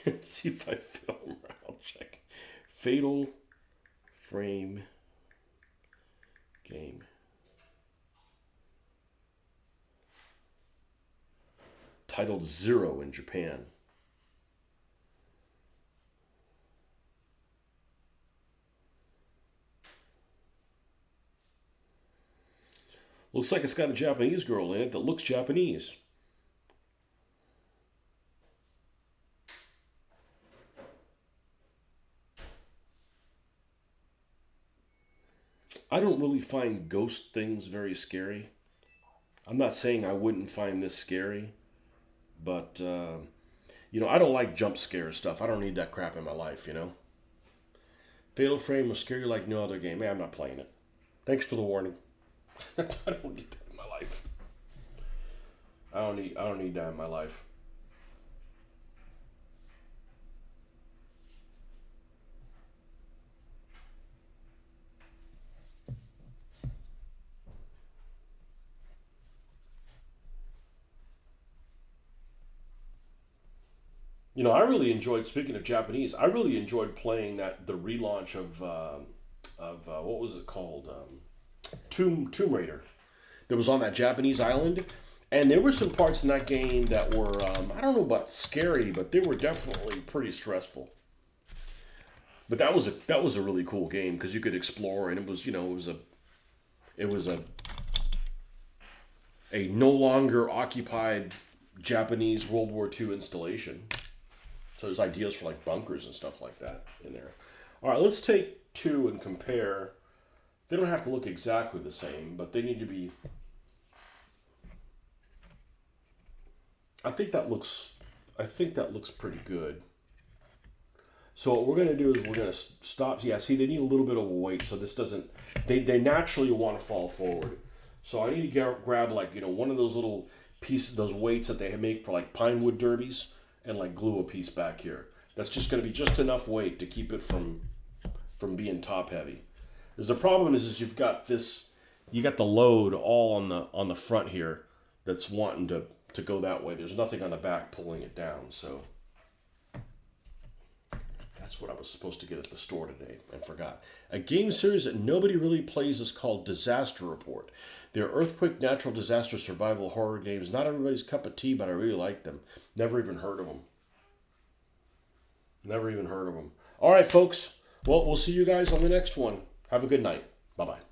Let's see if I film. I'll check. Fatal Frame game. Titled Zero in Japan. Looks like it's got a Japanese girl in it that looks Japanese. I don't really find ghost things very scary. I'm not saying I wouldn't find this scary, but, you know, I don't like jump scare stuff. I don't need that crap in my life, you know? Fatal Frame will scare you like no other game. Man, I'm not playing it. Thanks for the warning. I don't need that in my life. I don't need that in my life. You know, I really enjoyed. Speaking of Japanese, I really enjoyed playing the relaunch of what was it called, Tomb Raider. That was on that Japanese island, and there were some parts in that game that were I don't know about scary, but they were definitely pretty stressful. But that was a really cool game because you could explore, and it was, you know, it was a a no longer occupied Japanese World War II installation. So there's ideas for like bunkers and stuff like that in there. All right, let's take two and compare. They don't have to look exactly the same, but they need to be. I think that looks pretty good. So what we're going to do is we're going to stop. Yeah, see, they need a little bit of weight, so this doesn't. They naturally want to fall forward. So I need to grab like one of those little pieces, those weights that they make for like pine wood derbies, and like glue a piece back here. That's just going to be just enough weight to keep it from being top heavy. Because the problem is you've got this, you got the load all on the front here that's wanting to go that way. There's nothing on the back pulling it down. So that's what I was supposed to get at the store today and forgot. A game series that nobody really plays is called Disaster Report. They're earthquake, natural disaster, survival horror games. Not everybody's cup of tea, but I really like them. Never even heard of them. Never even heard of them. All right, folks. Well, we'll see you guys on the next one. Have a good night. Bye-bye.